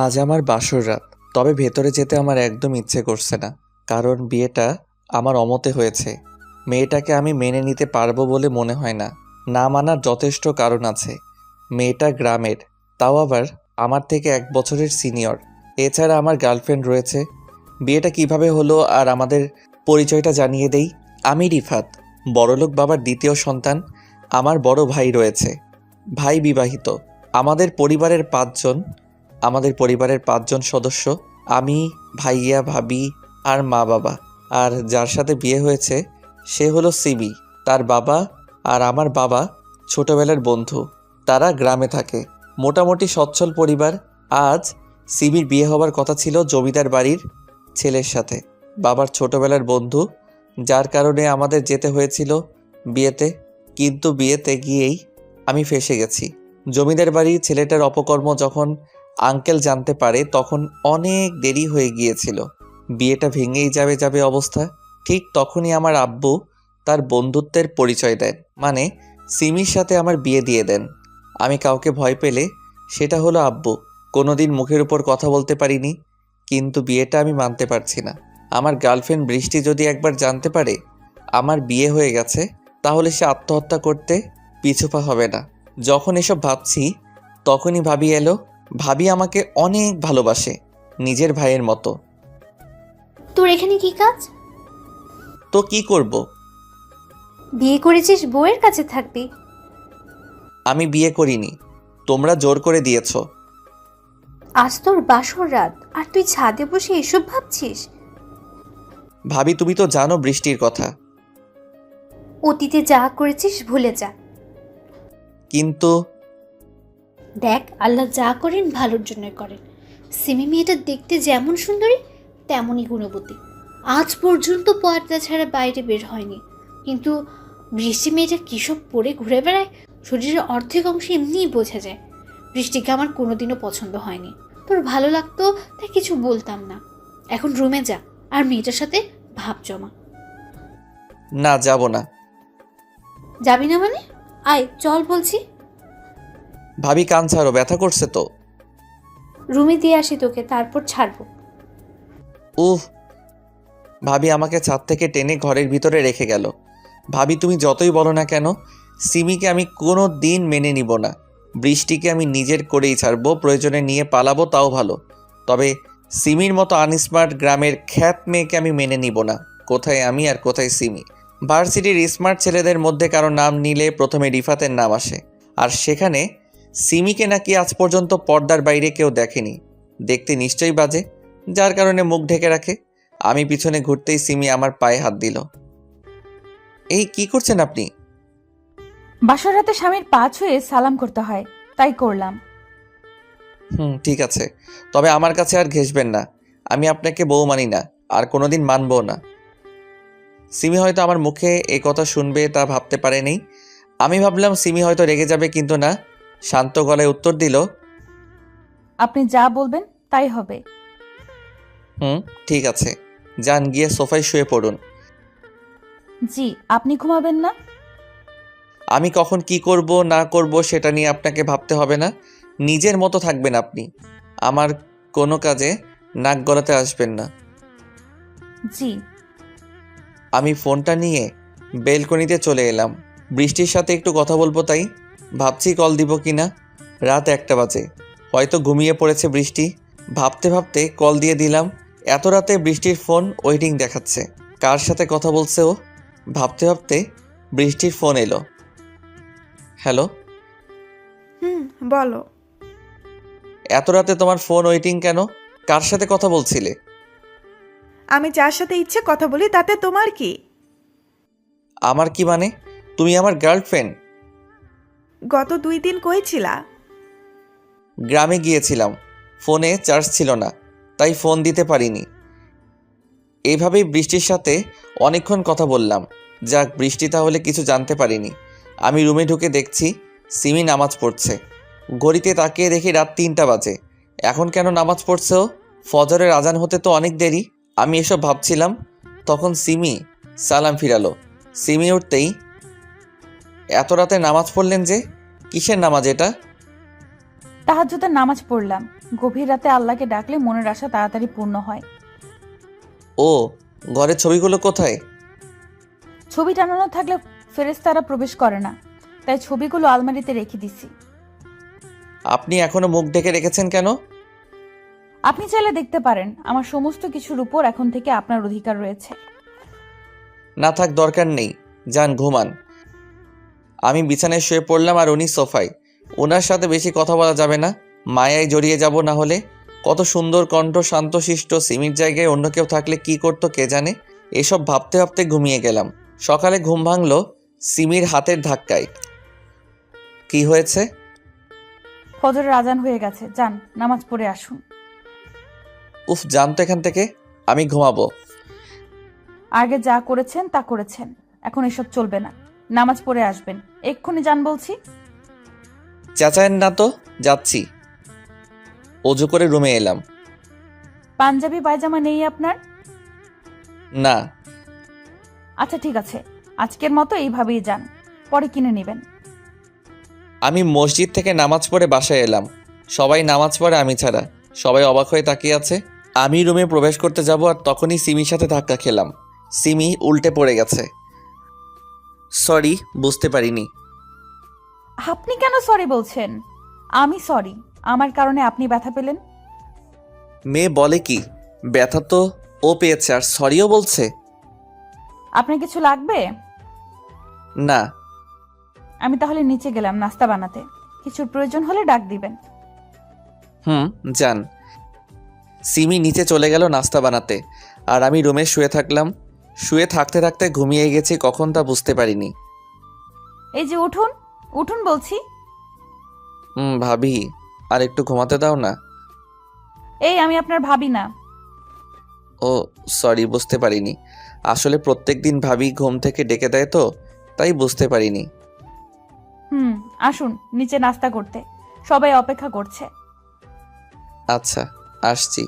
আজ আমার বাসর রাত, তবে ভেতরে যেতে আমার একদম ইচ্ছে করছে না। কারণ বিয়েটা আমার অমতে হয়েছে। মেয়েটাকে আমি মেনে নিতে পারবো বলে মনে হয় না। না মানার যথেষ্ট কারণ আছে। মেয়েটা গ্রামের, তাও আবার আমার থেকে 1 বছরের সিনিয়র। এছাড়া আমার গার্লফ্রেন্ড রয়েছে। বিয়েটা কিভাবে হলো আর আমাদের পরিচয়টা জানিয়ে দেই। আমি রিফাত, বড়লোক বাবার দ্বিতীয় সন্তান। আমার বড় ভাই রয়েছে, ভাই বিবাহিত। আমাদের পরিবারের 5 জন। আমাদের পরিবারের 5 জন সদস্য, আমি, ভাইয়া, ভাবি আর মা বাবা। আর যার সাথে বিয়ে হয়েছে সে হলো সিবি। তার বাবা আর আমার বাবা ছোটবেলার বন্ধু। তারা গ্রামে থাকে, মোটামুটি সচ্ছল পরিবার। আজ সিবির বিয়ে হবার কথা ছিল জমিদার বাড়ির ছেলের সাথে, বাবার ছোটবেলার বন্ধু, যার কারণে আমাদের যেতে হয়েছিল বিয়েতে। কিন্তু বিয়েতে গিয়েই আমি ফেঁসে গেছি। জমিদার বাড়ির ছেলেটার অপকর্ম যখন আঙ্কেল জানতে পারে তখন অনেক দেরি হয়ে গিয়েছিল। বিয়েটা ভেঙেই যাবে অবস্থা। ঠিক তখনই আমার আব্বু তার বন্ধুত্বের পরিচয় দেন, মানে সিমির সাথে আমার বিয়ে দিয়ে দেন। আমি কাউকে ভয় পেলে সেটা হলো আব্বু। কোনোদিন মুখের উপর কথা বলতে পারিনি, কিন্তু বিয়েটা আমি মানতে পারছি না। আমার গার্লফ্রেন্ড বৃষ্টি যদি একবার জানতে পারে আমার বিয়ে হয়ে গেছে, তাহলে সে আত্মহত্যা করতে পিছুপা হবে না। যখন এসব ভাবছি তখনই ভাবি এলো। ভাবি আমাকে অনেক ভালোবাসে, নিজের ভাইয়ের মতো। তোর এখানে কি কাজ? তো কি করব? বিয়ে করেছিস, বউয়ের কাছে থাকবি? আমি বিয়ে করিনি, তোমরা জোর করে দিয়েছো। আজ তোর বাসর রাত আর তুই ছাদে বসে এসব ভাবছিস? ভাবি তুমি তো জানো বৃষ্টির কথা। অতীতে যা করেছিস ভুলে যা। কিন্তু দেখ, আল্লাহ যা করেন ভালোর জন্য করেন। সিমি মেয়েটা দেখতে যেমন সুন্দরী তেমনই গুণবতী। আজ পর্যন্ত পর্দা ছাড়া বাইরে বের হয়নি, কিন্তু বৃষ্টি মেয়েটা কিসব পরে ঘুরে বেড়ায়, শরীরের অর্ধেক অংশ এমনিই বোঝা যায়। বৃষ্টিকে আমার কোনোদিনও পছন্দ হয়নি। তোর ভালো লাগতো তাই কিছু বলতাম না। এখন রুমে যা আর মেয়েটার সাথে ভাব জমা। না, যাব না। যাবি না মানে? আয় চল বলছি। ভাবি কান ছাড়ো, ব্যথা করছে তো। রুমে দিয়ে আসি তোকে, তারপর ছাড়বো। উফ। ভাবি আমাকে ছাদ থেকে টেনে ঘরের ভিতরে রেখে গেল। ভাবি তুমি যতই বলো না কেন, সিমিকে আমি কোনো দিন মেনে নিব না। বৃষ্টিকে আমি নিজের করেই ছাড়বো, প্রয়োজনে নিয়ে পালাবো তাও ভালো। তবে সিমির মতো আনস্মার্ট গ্রামের খ্যাত মেয়েকে আমি মেনে নিব না। কোথায় আমি আর কোথায় সিমি? ভার্সিটির স্মার্ট ছেলেদের মধ্যে কারো নাম নিলে প্রথমে রিফাতের নাম আসে, আর সেখানে সিমিকে নাকি আজ পর্যন্ত পর্দার বাইরে কেউ দেখেনি। দেখতে নিশ্চয়ই বাজে, যার কারণে মুখ ঢেকে রাখে। আমি পিছনে ঘুরতেই সিমি আমার পায়ে হাত দিল। এই কি করছেন আপনি? বাসর রাতে স্বামীর পা ছুঁয়ে সালাম করতে হয়, তাই করলাম। ঠিক আছে, তবে আমার কাছে আর ঘেঁষবেন না। আমি আপনাকে বউ মানি না, আর কোনোদিন মানবও না। সিমি হয়তো আমার মুখে এই কথা শুনবে তা ভাবতে পারেনি। আমি ভাবলাম সিমি হয়তো রেগে যাবে, কিন্তু না, শান্ত গলায় উত্তর দিল, আপনি যা বলবেন তাই হবে। ঠিক আছে, যান গিয়ে সোফায় শুয়ে পড়ুন। জি, আপনি ঘুমাবেন না? আমি কখন কি করব না করব সেটা নিয়ে আপনাকে ভাবতে হবে না। নিজের মতো থাকবেন আপনি। আমার কোনো কাজে নাক গলাতে আসবেন না। জি। আমি ফোনটা নিয়ে বেলকনিতে চলে এলাম। বৃষ্টির সাথে একটু কথা বলবো, তাই ভাবছি কল দিব কি না। রাত 1টা বাজে, হয়তো ঘুমিয়ে পড়েছে বৃষ্টি। ভাবতে ভাবতে কল দিয়ে দিলাম। এত রাতে বৃষ্টির ফোন ওয়েটিং দেখাচ্ছে। কার সাথে কথা বলছে ও? ভাবতে ভাবতে বৃষ্টির ফোন এলো। হ্যালো। বলো। এত রাতে তোমার ফোন ওয়েটিং কেন? কার সাথে কথা বলছিলে? আমি যার সাথে ইচ্ছে কথা বলি, তাতে তোমার কি? আমার কি মানে? তুমি আমার গার্লফ্রেন্ড। গত 2 দিন কই ছিলা? গ্রামে গিয়েছিলাম, ফোনে চার্জ ছিল না, তাই ফোন দিতে পারিনি। এইভাবেই বৃষ্টির সাথে অনেকক্ষণ কথা বললাম। যাক, বৃষ্টি তাহলে কিছু জানতে পারিনি। আমি রুমে ঢুকে দেখছি সিমি নামাজ পড়ছে। ঘড়িতে তাকিয়ে দেখি রাত 3টা বাজে। এখন কেন নামাজ পড়ছে ও? ফজরের আজান হতে তো অনেক দেরি। আমি এসব ভাবছিলাম, তখন সিমি সালাম ফিরালো। সিমি উঠতেই, এত রাতে নামাজ পড়লেন যে? কিসের নামাজ এটা? তাহাজ্জুদের নামাজ পড়লাম। গভীর রাতে আল্লাহকে ডাকলে মনের আশা তাড়াতাড়ি পূর্ণ হয়। ও, ঘরের ছবিগুলো কোথায়? ছবি টানানো থাকলে ফেরেশতারা প্রবেশ করে না, তাই ছবিগুলো আলমারিতে রেখে দিছি। আপনি এখনো মুখ ঢেকে রেখেছেন কেন? আপনি চাইলে দেখতে পারেন। আমার সমস্ত কিছুর উপর এখন থেকে আপনার অধিকার রয়েছে। না থাক, দরকার নেই, যান ঘুমান। আমি বিছানায় শুয়ে পড়লাম আর উনি সোফায়। ওনার সাথে বেশি কথা বলা যাবে না, মায়ায় জড়িয়ে যাব না হলে। কত সুন্দর কণ্ঠ, শান্তশিষ্ট। সিমির জায়গায় অন্য কেউ থাকলে কি করতো কে জানে। এসব ভাবতে ভাবতে ঘুমিয়ে গেলাম। সকালে ঘুম ভাঙলো সিমির হাতের ধাক্কায়। কি হয়েছে? ফজরের আজান হয়ে গেছে, যান নামাজ পড়ে আসুন। উফ, জানতো এখান থেকে। আমি ঘুমাবো। আগে যা করেছেন তা করেছেন, এখন এসব চলবে না। নামাজ পড়ে আসবেন, এক্ষুনি যান বলছি। চেঁচায়েন না তো, যাচ্ছি। অজু করে রুমে এলাম। পাঞ্জাবি পায়জামা নেই আপনার? না। আচ্ছা ঠিক আছে, আজকের মতো এইভাবেই যান, পরে কিনে নেবেন। আমি মসজিদ থেকে নামাজ পড়ে বাসায় এলাম। সবাই নামাজ পড়ে, আমি ছাড়া। সবাই অবাক হয়ে তাকিয়ে আছে। আমি রুমে প্রবেশ করতে যাব আর তখনই সিমির সাথে ধাক্কা খেলাম। সিমি উল্টে পড়ে গেছে। সরি, বুঝতে পারিনি। আপনি কেন সরি বলছেন? আমি সরি, আমার কারণে আপনি ব্যথা পেলেন। মেয়ে বলে কি, ব্যথা তো ও পেয়েছে আর সরিও বলছে। আপনার কিছু লাগবে? না। আমি তাহলে নিচে গেলাম নাস্তা বানাতে, কিছুর প্রয়োজন হলে ডাক দিবেন। যান। সিমি নিচে চলে গেল নাস্তা বানাতে আর আমি রুমে শুয়ে থাকলাম। শুয়ে থাকতে থাকতে ঘুমিয়ে গেছি কখন তা বুঝতে পারিনি। এই যে উঠুন, উঠুন বলছি। ভাবি, আর একটু ঘুমাতে দাও না। এই আমি আপনার ভাবি না। ও সরি, বুঝতে পারিনি। আসলে প্রত্যেক দিন ভাবি ঘুম থেকে ডেকে দেয় তো, তাই বুঝতে পারিনি। আসুন নিচে নাস্তা করতে, সবাই অপেক্ষা করছে। আচ্ছা, আসছি।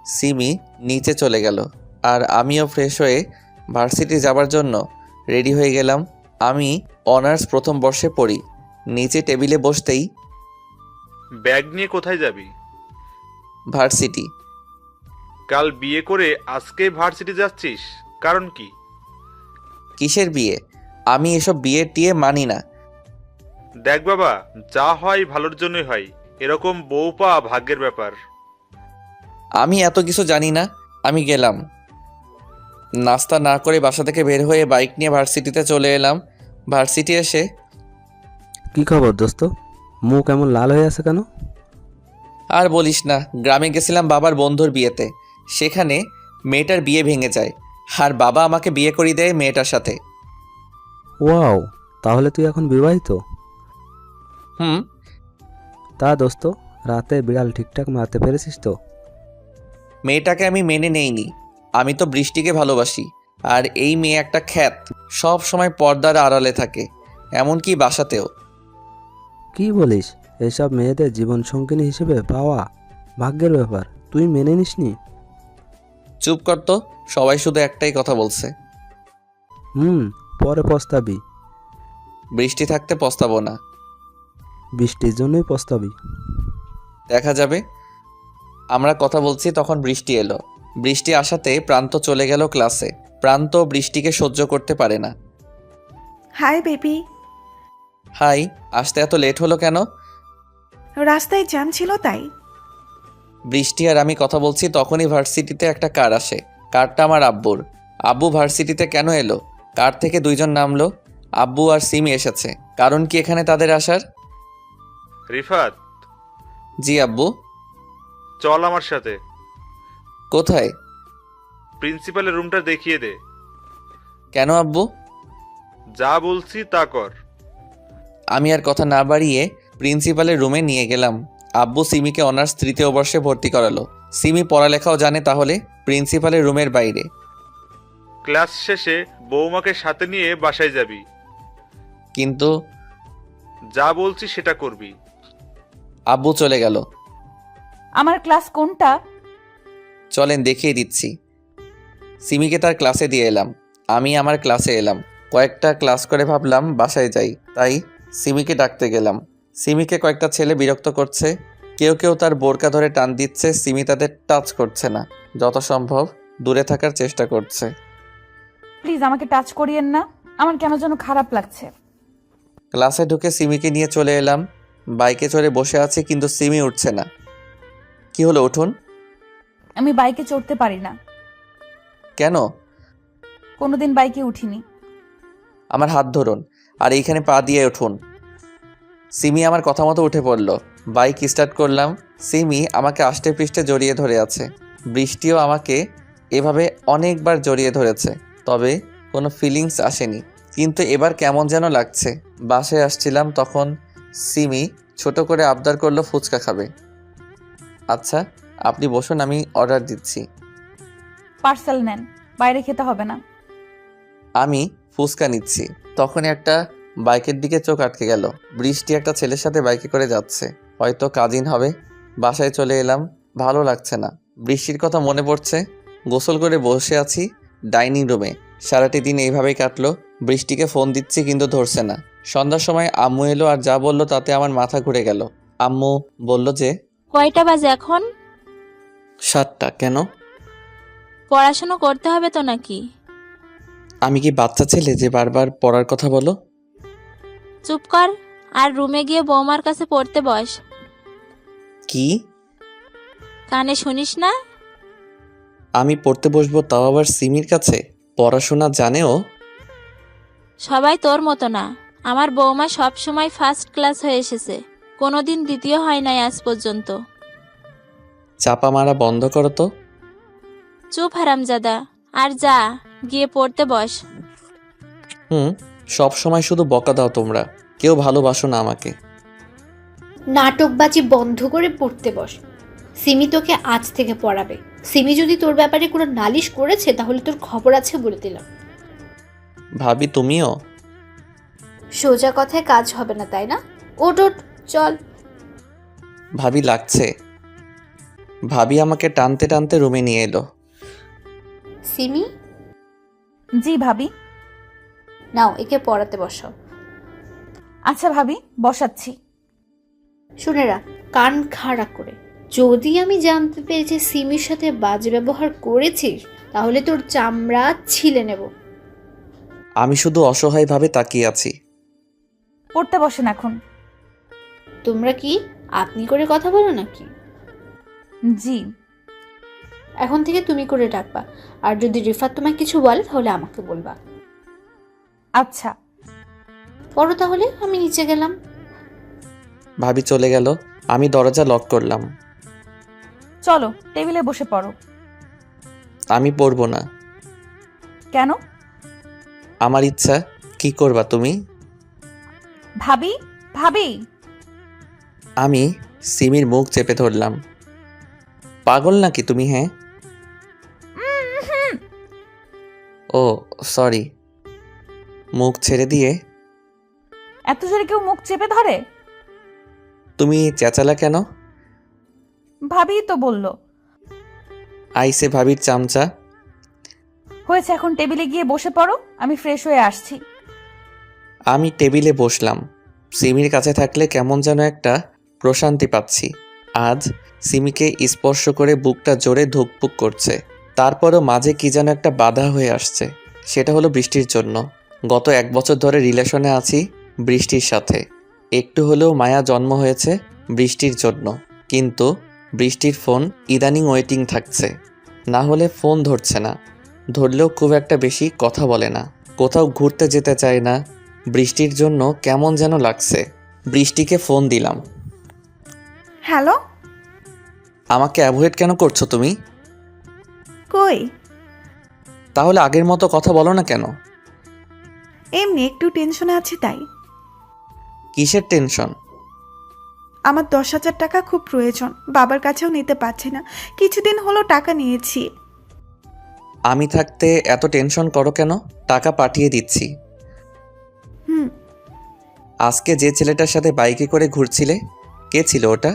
সিমি নিচে চলে গেল আর আমিও ফ্রেশ হয়ে ভার্সিটি যাবার জন্য রেডি হয়ে গেলাম। আমি অনার্স প্রথম বর্ষে পড়ি। নিচে টেবিলে বসতেই, ব্যাগ নিয়ে কোথায় যাবি? ভার্সিটি। কাল বিয়ে করে আজকে ভার্সিটি যাচ্ছিস, কারণ কি? কিসের বিয়ে? আমি এসব বিয়ে টিয়ে মানি না। দেখ বাবা, যা হয় ভালোর জন্যই হয়। এরকম বউ পাওয়া ভাগ্যের ব্যাপার। আমি এত কিছু জানি না। আমি গেলাম। নাস্তা না করে বাসা থেকে বের হয়ে বাইক নিয়ে ভার্সিটিতে চলে এলাম। ভার্সিটি এসে, কি খবর দোস্ত? মুখ এমন লাল হয়ে আছে কেন? আর বলিস না, গ্রামে গেছিলাম বাবার বন্ধুর বিয়েতে। সেখানে মেয়েটার বিয়ে ভেঙে যায় আর বাবা আমাকে বিয়ে করিয়ে দেয় মেয়েটার সাথে। ওয়াও, তাহলে তুই এখন বিবাহিত? হুম। তা দোস্ত, রাতে বিড়াল ঠিকঠাক মারতে পেরেছিস তো? মেয়েটাকে আমি মেনে নেইনি। আমি তো বৃষ্টিকে ভালোবাসি। আর এই মেয়ে একটা খ্যাত, সব সময় পর্দার আড়ালে থাকে, এমনকি বাসাতেও। কি বলিস? এসব মেয়েদের জীবন সঙ্গিনী হিসেবে পাওয়া ভাগ্যের ব্যাপার, তুই মেনে নিসনি? চুপ কর তো, সবাই শুধু একটাই কথা বলছে। পরে পস্তাবি। বৃষ্টি থাকতে পস্তাবো না। বৃষ্টির জন্যই পস্তাবি। দেখা যাবে। আমরা কথা বলছি তখন বৃষ্টি এলো। বৃষ্টি আসাতে প্রান্ত চলে গেল ক্লাসে। প্রান্ত বৃষ্টিকে সহ্য করতে পারে না। Hi baby. হাই। আসতে এত লেট হলো কেন? রাস্তায় জ্যাম ছিল তাই। বৃষ্টি আর আমি কথা বলছি তখনই ভার্সিটিতে একটা কার আসে। কারটা আমার আব্বুর। আব্বু ভার্সিটিতে কেন এলো? কার থেকে দুইজন নামলো। আব্বু আর সিমি এসেছে। কারণ কি এখানে তাদের আসার? রিফাত, জি আব্বু। চল আমার সাথে। কোথায়? প্রিন্সিপালের রুমটা দেখিয়ে দে। কেন আব্বু? যা বলছি তা কর। আমি আর কথা না বাড়িয়ে প্রিন্সিপালের রুমে নিয়ে গেলাম। আব্বু সিমিকে অনার্স তৃতীয় বর্ষে ভর্তি করালো। সিমি পড়ালেখাও জানে, তাহলে প্রিন্সিপালের রুমের বাইরে। ক্লাস শেষে বৌমাকে সাথে নিয়ে বাসায় যাবি। কিন্তু যা বলছি সেটা করবি। আব্বু চলে গেল। আমার ক্লাস কোনটা? চলেন দেখিয়ে দিচ্ছি। সিমিকে তার ক্লাসে দিয়ে এলাম। আমি আমার ক্লাসে এলাম। কয়েকটা ক্লাস করে ভাবলাম বাসায় যাই, তাই সিমিকে ডাকতে গেলাম। সিমিকে কয়েকটা ছেলে বিরক্ত করছে। কেউ কেউ তার বোরকা ধরে টান দিচ্ছে। সিমি তাদের টাচ করছে না, যত সম্ভব দূরে থাকার চেষ্টা করছে। প্লিজ আমাকে টাচ করিয়েন না, আমার কেন যেন খারাপ লাগছে। ক্লাসে ঢুকে সিমিকে নিয়ে চলে এলাম। বাইকে চড়ে বসে আছি কিন্তু সিমি উঠছে না। কি হলো, উঠুন। আমি বাইকে চড়তে পারি না, কেন? কোনোদিন বাইকে উঠিনি। আমার হাত ধরুন আর এইখানে পা দিয়ে উঠুন। সিমি আমার কথা মতো উঠে পড়ল। বাইক স্টার্ট করলাম। সিমি আমাকে আষ্টে পৃষ্ঠে জড়িয়ে ধরে আছে। বৃষ্টিও আমাকে এভাবে অনেকবার জড়িয়ে ধরেছে, তবে কোনো ফিলিংস আসেনি। কিন্তু এবার কেমন যেন লাগছে। বাসায় আসছিলাম তখন সিমি ছোট করে আবদার করলো ফুচকা খাবে। আচ্ছা আপনি বসুন, আমি অর্ডার দিচ্ছি। পার্সেল নেন, বাইরে খেতে হবে না। আমি ফুচকা নিচ্ছি, তখনই একটা বাইকের দিকে চোখ আটকে গেল। বৃষ্টি একটা ছেলের সাথে বাইকে করে যাচ্ছে, হয়তো কাজিন হবে। বাসায় চলে এলাম, ভালো লাগছে না। বৃষ্টির কথা মনে পড়ছে। গোসল করে বসে আছি ডাইনিং রুমে। সারাটি দিন এইভাবেই কাটলো। বৃষ্টিকে ফোন দিচ্ছি কিন্তু ধরছে না। সন্ধ্যার সময় আম্মু এলো আর যা বললো তাতে আমার মাথা ঘুরে গেল। আম্মু বলল যে কয়টা বাজে এখন? 7টা। কেন? পড়াশোনা করতে হবে তো নাকি? আমি কি বাচ্চা ছেলে যে বারবার পড়ার কথা বলো? চুপ কর আর রুমে গিয়ে বৌমার কাছে পড়তে বস। কি? কানে শুনিস না? আমি পড়তে বসবো, তাও আবার সিমির কাছে? পড়াশোনা জানেও? সবাই তোর মতো না। আমার বৌমা সব সময় ফার্স্ট ক্লাস হয়ে এসেছে, কোনোদিন দ্বিতীয় হয় নাই আজ পর্যন্ত। চাপা মারা বন্ধ করো তো। চুপ হারামজাদা, আর যা গিয়ে পড়তে বস। সব সময় শুধু বকা দাও তোমরা, কেউ ভালোবাসো না আমাকে। নাটকবাজি বন্ধ করে পড়তে বস। সিমি তোকে আজ থেকে পড়াবে। সিমি যদি তোর ব্যাপারে কোনো নালিশ করেছে তাহলে তোর খবর আছে বলে দিলাম। ভাবি তুমিও? সোজা কথায় কাজ হবে না, তাই না? ওট ওট, চল। ভাবি লাগছে। ভাবি আমাকে টানতে টানতে রুমে নিয়ে এলো। সিমি, জি ভাবি। নাও একে পড়াতে বসাও। আচ্ছা ভাবি, বসাচ্ছি। শুনে রাখ, কান খাড়া করে। যদি আমি জানতে পেরে যে সিমির সাথে বাজে ব্যবহার করেছিস তাহলে তোর চামড়া ছিলে নেব। আমি শুধু অসহায়ভাবে তাকিয়ে আছি। পড়তে বসেন এখন। তোমরা কি আপনি করে কথা বলো নাকি? জি। এখন থেকে তুমি করে ডাকবা, আর যদি রিফাত তোমায় কিছু বলে তাহলে আমাকে বলবা। আচ্ছা। পড়ো তাহলে, আমি নিচে গেলাম। ভাবি চলে গেল, আমি দরজা লক করলাম। চলো টেবিলে বসে পড়ো। আমি পড়বো না। কেন? আমার ইচ্ছা। কি করবা তুমি? ভাবি, ভাবি। আমি সিমির মুখ চেপে ধরলাম। পাগল নাকি তুমি? হ্যাঁ। ও সরি। মুখ ছেড়ে দিয়ে। এত জোরে কেউ মুখ চেপে ধরে? তুমি চেঁচালা কেন? ভাবি তো বলল। আইসে ভাবির চামচা। হয়েছে, এখন টেবিলে গিয়ে বসে পড়ো, আমি ফ্রেশ হয়ে আসছি। আমি টেবিলে বসলাম। সিমির কাছে থাকলে কেমন যেন একটা প্রশান্তি পাচ্ছি। আজ সিমিকে স্পর্শ করে বুকটা জোরে ধুকপুক করছে। তারপরও মাঝে কি যেন একটা বাধা হয়ে আসছে। সেটা হলো বৃষ্টির জন্য। গত 1 বছর ধরে রিলেশনে আছি বৃষ্টির সাথে। একটু হলেও মায়া জন্ম হয়েছে বৃষ্টির জন্য। কিন্তু বৃষ্টির ফোন ইদানিং ওয়েটিং থাকছে। না হলে ফোন ধরছে না, ধরলেও খুব একটা বেশি কথা বলে না। কোথাও ঘুরতে যেতে চায় না। বৃষ্টির জন্য কেমন যেন লাগছে। বৃষ্টিকে ফোন দিলাম। হ্যালো। আমাকে অ্যাভয়েড কেন করছো তুমি? কই? তাহলে আগের মতো কথা বলো না কেন? এমনি একটু টেনশনে আছি তাই। কিসের টেনশন? আমার 10,000 টাকা খুব প্রয়োজন, বাবার কাছেও নিতে পারছি না। কিছুদিন হলো টাকা নিয়েছি। আমি থাকতে এত টেনশন করো কেন? টাকা পাঠিয়ে দিচ্ছি। হুম। আজকে যে ছেলেটার সাথে বাইকে করে ঘুরছিলে, কে ছিল ওটা?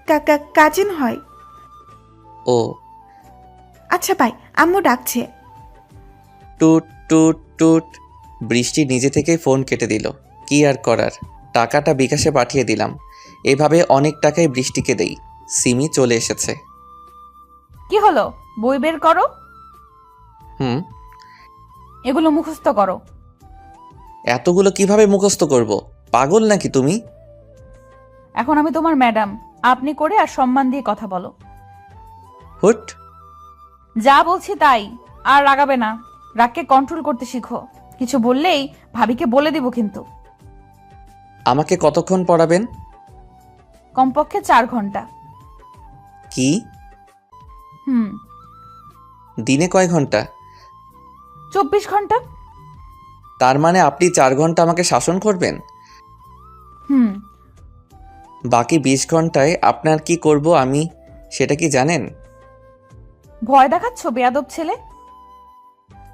কাকা কাজিন হয়। ও। আচ্ছা ভাই, আম্মু ডাকছে। টুট টুট টুট। বৃষ্টি নিজে থেকেই ফোন কেটে দিল। কি আর করার, টাকাটা বিকাশে পাঠিয়ে দিলাম। এভাবে অনেক টাকাই বৃষ্টিকে দেই। সিমি চলে এসেছে। কি হলো? বই বের করো। হুম। এগুলো মুখস্থ করো। এতগুলো কিভাবে মুখস্থ করব? পাগল নাকি তুমি? এখন আমি তোমার ম্যাডাম, আপনি করে আর সম্মান দিয়ে কথা বলো। হুট। যা বলছি তাই, আর রাগাবে না। রাগকে কন্ট্রোল করতে শিখো। কিছু বললেই ভাবিকে বলে দিব কিন্তু। আমাকে কতক্ষণ পড়াবেন? কমপক্ষে 4 ঘন্টা। কি? হুম। দিনে কয় ঘন্টা? 24 ঘন্টা। তার মানে আপনি 4 ঘন্টা আমাকে শাসন করবেন? হুম। বাকি 20 ঘন্টায় আপনার কি করব আমি, সেটা কি জানেন? ভয় দেখাচ্ছ বেয়াদব ছেলে।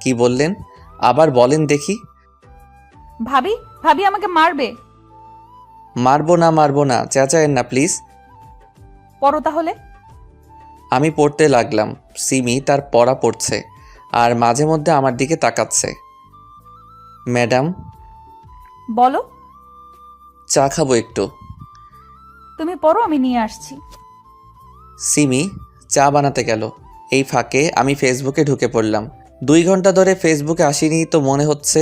কি বললেন? আবার বলেন দেখি। ভাবি ভাবি আমাকে মারবে। মারবো না, চেঁচায়েন না প্লিজ। পড়ো তাহলে। আমি পড়তে লাগলাম। সিমি তার পড়া পড়ছে আর মাঝে মধ্যে আমার দিকে তাকাচ্ছে। ম্যাডাম, বলো। চা খাবো একটু। তুমি পড়ো, আমি নিয়ে আসছি। সিমি চা বানাতে গেল। এই ফাঁকে আমি ফেসবুকে ঢুকে পড়লাম। 2 ঘন্টা ধরে ফেসবুকে আসিনি তো মনে হচ্ছে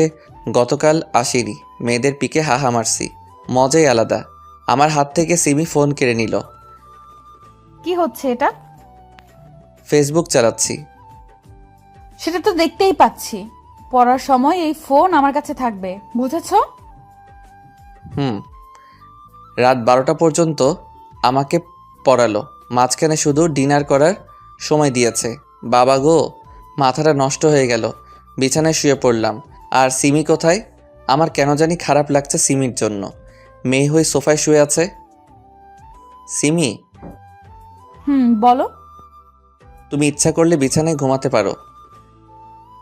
গতকাল আসিনি। মেয়েদের পিকে হাহা মারছি, মজাই আলাদা। আমার হাত থেকে সিমি ফোন কেড়ে নিল। কি হচ্ছে এটা? ফেসবুক চালাচ্ছি। সেটা তো দেখতেই পাচ্ছি। পড়ার সময় এই ফোন আমার কাছে থাকবে, বুঝেছো? হুম। রাত 12টা পর্যন্ত আমাকে পড়ালো, মাঝখানে শুধু ডিনার করার সময় দিয়েছে। বাবা গো, মাথাটা নষ্ট হয়ে গেল। বিছানায় শুয়ে পড়লাম। আর সিমি কোথায়? আমার কেন জানি খারাপ লাগছে সিমির জন্য। মেয়ে হয়ে সোফায় শুয়ে আছে। সিমি, বলো। তুমি ইচ্ছা করলে বিছানায় ঘুমাতে পারো।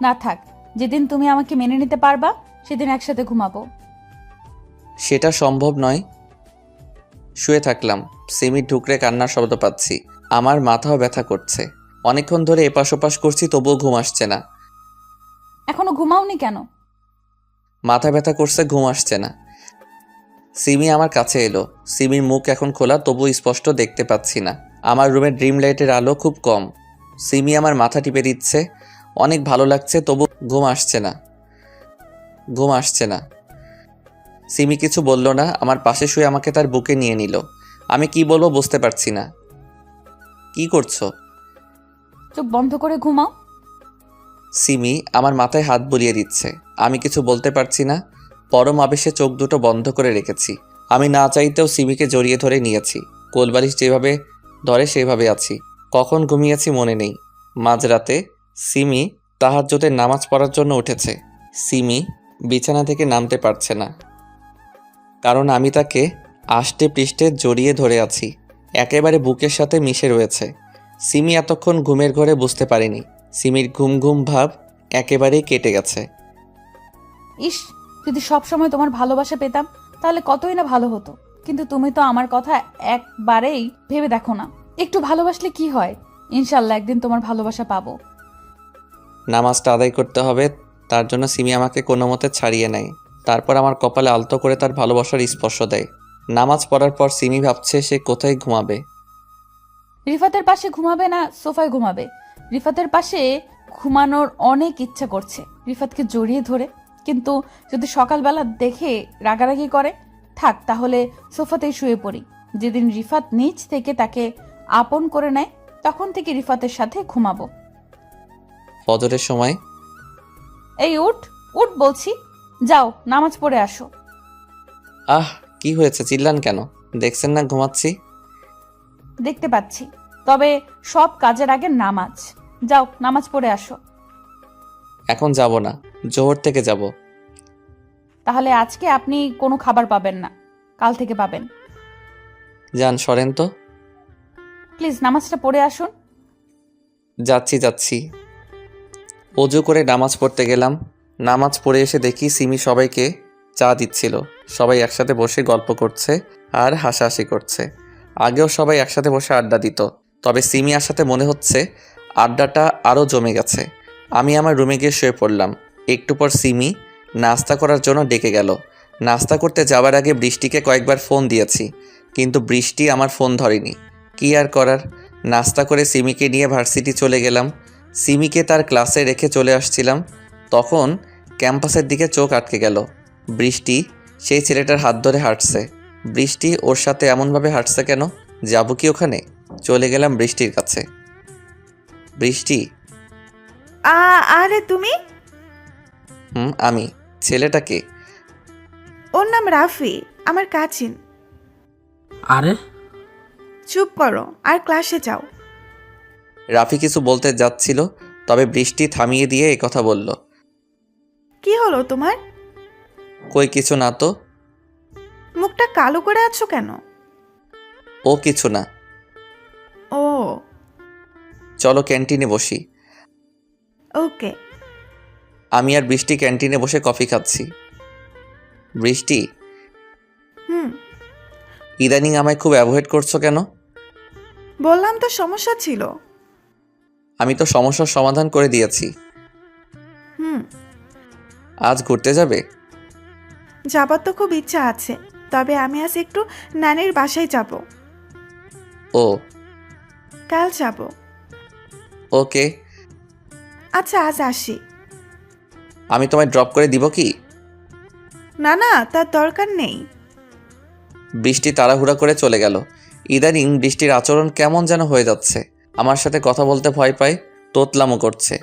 না থাক, যেদিন তুমি আমাকে মেনে নিতে পারবা সেদিন একসাথে ঘুমাবো। সেটা সম্ভব নয়। শুয়ে থাকলাম। সিমির ঢুকরে কান্নার শব্দ পাচ্ছি। আমার মাথাও ব্যথা করছে। অনেকক্ষণ ধরে এপাশ ওপাশ করছি, তবুও ঘুম আসছে না। এখনো ঘুমাওনি কেন? মাথা ব্যথা করছে, ঘুম আসছে না। সিমি আমার কাছে এলো। সিমির মুখ এখন খোলা, তবু স্পষ্ট দেখতে পাচ্ছি না। আমার রুমের ড্রিম লাইটের আলো খুব কম। সিমি আমার মাথা টিপে দিচ্ছে। অনেক ভালো লাগছে, তবু ঘুম আসছে না। সিমি কিছু বলল না। আমার পাশে শুয়ে আমাকে তার বুকে নিয়ে নিল। আমি কি বলবো বুঝতে পারছি না। কি করছো? চোখ বন্ধ করে ঘুমাও। সিমি আমার মাথায় হাত বুলিয়ে দিচ্ছে। আমি কিছু বলতে পারছি না। পরম আবেশে চোখ দুটো বন্ধ করে রেখেছি। আমি না চাইতেও সিমিকে জড়িয়ে ধরে নিয়েছি। কোলবালিশ যেভাবে ধরে সেভাবে আছি। কখন ঘুমিয়েছি মনে নেই। মাঝরাতে সিমি তাহাজ্জুদের নামাজ পড়ার জন্য উঠেছে। সিমি বিছানা থেকে নামতে পারছে না, কারণ আমি তাকে আষ্টে পৃষ্ঠে জড়িয়ে ধরে আছি। একেবারে বুকের সাথে মিশে রয়েছে। সিমি এতক্ষণ ঘুমের ঘরে বুঝতে পারেনি। সিমির ঘুম ঘুম ভাব একেবারেই কেটে গেছে। ইস, যদি সব সময় তোমার ভালোবাসা পেতাম তাহলে কতই না ভালো হতো। কিন্তু তুমি তো আমার কথা একবারেই ভেবে দেখো না। একটু ভালোবাসলে কি হয়? ইনশাল্লাহ একদিন তোমার ভালোবাসা পাবো। নামাজটা আদায় করতে হবে, তার জন্য সিমি আমাকে কোনো মতে ছাড়িয়ে নেয়। তারপর আমার কপালে আলতো করে তার ভালোবাসার স্পর্শ দেয়। নামাজ পড়ার পর সিমি ভাবছে সে কোথায় ঘুমাবে। রিফাতের পাশে ঘুমাবে না সোফায় ঘুমাবে? রিফাতের পাশে ঘুমানোর অনেক ইচ্ছা করছে রিফাতকে জড়িয়ে ধরে, কিন্তু যদি সকালবেলা দেখে রাগারাগি করে, থাক তাহলে সোফাতেই শুয়ে পড়ি। যেদিন রিফাত নিজ থেকে তাকে আপন করে নেয় তখন থেকে রিফাতের সাথে ঘুমাবো। ফজরের সময় এই উঠ উঠ বলছি, যাও নামাজ পড়ে আসো। আহ, কি হয়েছে? চিল্লান কেন? দেখছেন না ঘুমাচ্ছি। দেখতে পাচ্ছি, তবে সব কাজের আগে নামাজ। যাও নামাজ পড়ে আসো। এখন যাব না, জোহর থেকে যাব। তাহলে আজকে আপনি কোনো খাবার পাবেন না, কাল থেকে পাবেন। যান, সরেন তো। প্লিজ নামাজটা পড়ে আসুন। যাচ্ছি। অজু করে নামাজ পড়তে গেলাম। নামাজ পড়ে এসে দেখি সিমি সবাইকে চা দিচ্ছিল। সবাই একসাথে বসে গল্প করছে আর হাসাহাসি করছে। আগেও সবাই একসাথে বসে আড্ডা দিত, তবে সিমি আসাতে মনে হচ্ছে আড্ডাটা আরও জমে গেছে। আমি আমার রুমে গিয়ে শুয়ে পড়লাম। একটু পর সিমি নাস্তা করার জন্য ডেকে গেল। নাস্তা করতে যাওয়ার আগে বৃষ্টিকে কয়েকবার ফোন দিয়েছি, কিন্তু বৃষ্টি আমার ফোন ধরেনি। কি আর করার, নাস্তা করে সিমিকে নিয়ে ভার্সিটি চলে গেলাম। সিমিকে তার ক্লাসে রেখে চলে আসছিলাম, তখন ক্যাম্পাসের দিকে চোখ আটকে গেল। বৃষ্টি সেই ছেলেটার হাত ধরে হাঁটছে। বৃষ্টি ওর সাথে এমনভাবে হাঁটছে কেন? যাবো কি ওখানে? চলে গেলাম বৃষ্টির কাছে। বৃষ্টি। আরে তুমি? আমি। ছেলেটাকে? ওর নাম রাফি, আমার কাজিন। আরে চুপ করো আর ক্লাসে যাও। রাফি কিছু বলতে যাচ্ছিল, তবে বৃষ্টি থামিয়ে দিয়ে কথা বলল। কি হলো তোমার? কই কিছু না তো। মুখটা কালো করে আছো কেন? ও কিছু না। ও চলো ক্যান্টিনে বসি। ওকে। আমি আর বৃষ্টি ক্যান্টিনে বসে কফি খাচ্ছি। বৃষ্টি, হুম, ইদানিং আমায় খুব অ্যাভয়েড করছো কেন? বললাম তো সমস্যা ছিল। আমি তো সমস্যার সমাধান করে দিয়েছি। হুম, আজ ঘুরতে যাবে? যাবার তো খুব ইচ্ছা আছে, তবে আমি আজ একটু নানির বাসায় যাব। ও কাল যাব। ওকে। আচ্ছা আজ আসি। আমি তোমায় ড্রপ করে দিব কি? না না, তার দরকার নেই। বৃষ্টি তাড়াহুড়া করে চলে গেল। ইদানিং বৃষ্টির আচরণ কেমন যেন হয়ে যাচ্ছে। আমার সাথে কথা বলতে ভয় পায়, তোতলামো করছে।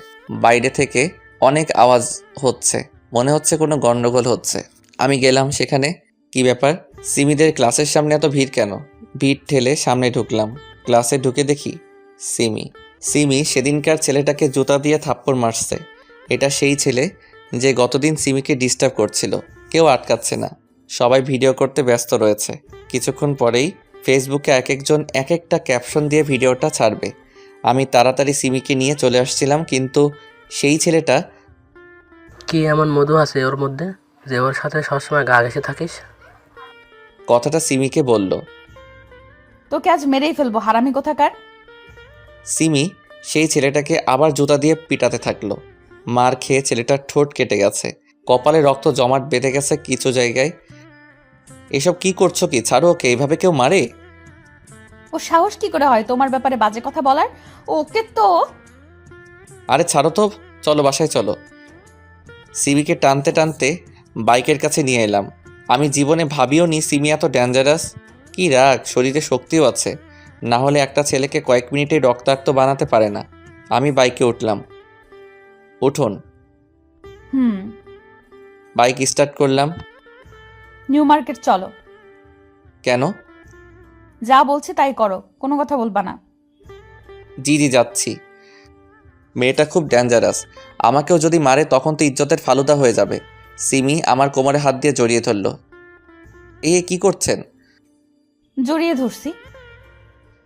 বাইরে থেকে অনেক আওয়াজ হচ্ছে, মনে হচ্ছে কোনো গন্ডগোল হচ্ছে। আমি গেলাম সেখানে। কি ব্যাপার, সিমিদের ক্লাসের সামনে এত ভিড় কেন? ভিড় ঠেলে সামনে ঢুকলাম। ক্লাসে ঢুকে দেখি সিমি সেদিনকার ছেলেটাকে জুতা দিয়ে থাপ্পড় মারছে। এটা সেই ছেলে যে গতদিন সিমিকে ডিস্টার্ব করছিল। কেউ আটকাচ্ছে না, সবাই ভিডিও করতে ব্যস্ত রয়েছে। কিছুক্ষণ পরেই ফেসবুকে এক একজন এক একটা ক্যাপশন দিয়ে ভিডিওটা ছাড়বে। আমি তাড়াতাড়ি সিমিকে নিয়ে চলে আসছিলাম, কিন্তু সেই ছেলেটা। কি এমন মধু আছে ওর মধ্যে যে ওর সাথে সবসময় গা ঘেঁষে থাকিস? কথাটা সিমিকে বলল। তোকে আজ মেরেই ফেলবো, হারামি কোথাকার। সিমি সেই ছেলেটাকে আবার জুতা দিয়ে পিটাতে থাকলো। মার খেয়ে ছেলেটার ঠোঁট কেটে গেছে, কপালে রক্ত জমাট বেঁধে গেছে কিছু জায়গায়। এসব কি করছো কি? ছাড়ো ওকে, এইভাবে কেউ মারে? ও সাহস কি করে হয় তোমার ব্যাপারে বাজে কথা বলার? ওকে তো। আরে ছাড়ো তো, চলো বাসায় চলো। সিমিকে টানতে টানতে বাইকের কাছে নিয়ে এলাম। আমি জীবনে ভাবিও নি সিমি এত ডেঞ্জারাস। কি রাগ, শরীরে শক্তিও আছে, না হলে একটা ছেলেকে কয়েক মিনিটে রক্তাক্ত বানাতে পারে না। আমি বাইকে উঠলাম। উঠুন। হুম। বাইক স্টার্ট করলাম। নিউ মার্কেট চলো। কেন? যা বলছি তাই করো, কোনো কথা বলবা না। জি যাচ্ছি। মেয়েটা খুব ডেঞ্জারাস, আমাকেও যদি মারে তখন তো ইজ্জতের ফালুদা হয়ে যাবে। সিমি আমার কোমরে হাত দিয়ে জড়িয়ে ধরল। কি করছেন? জড়িয়ে ধরছি।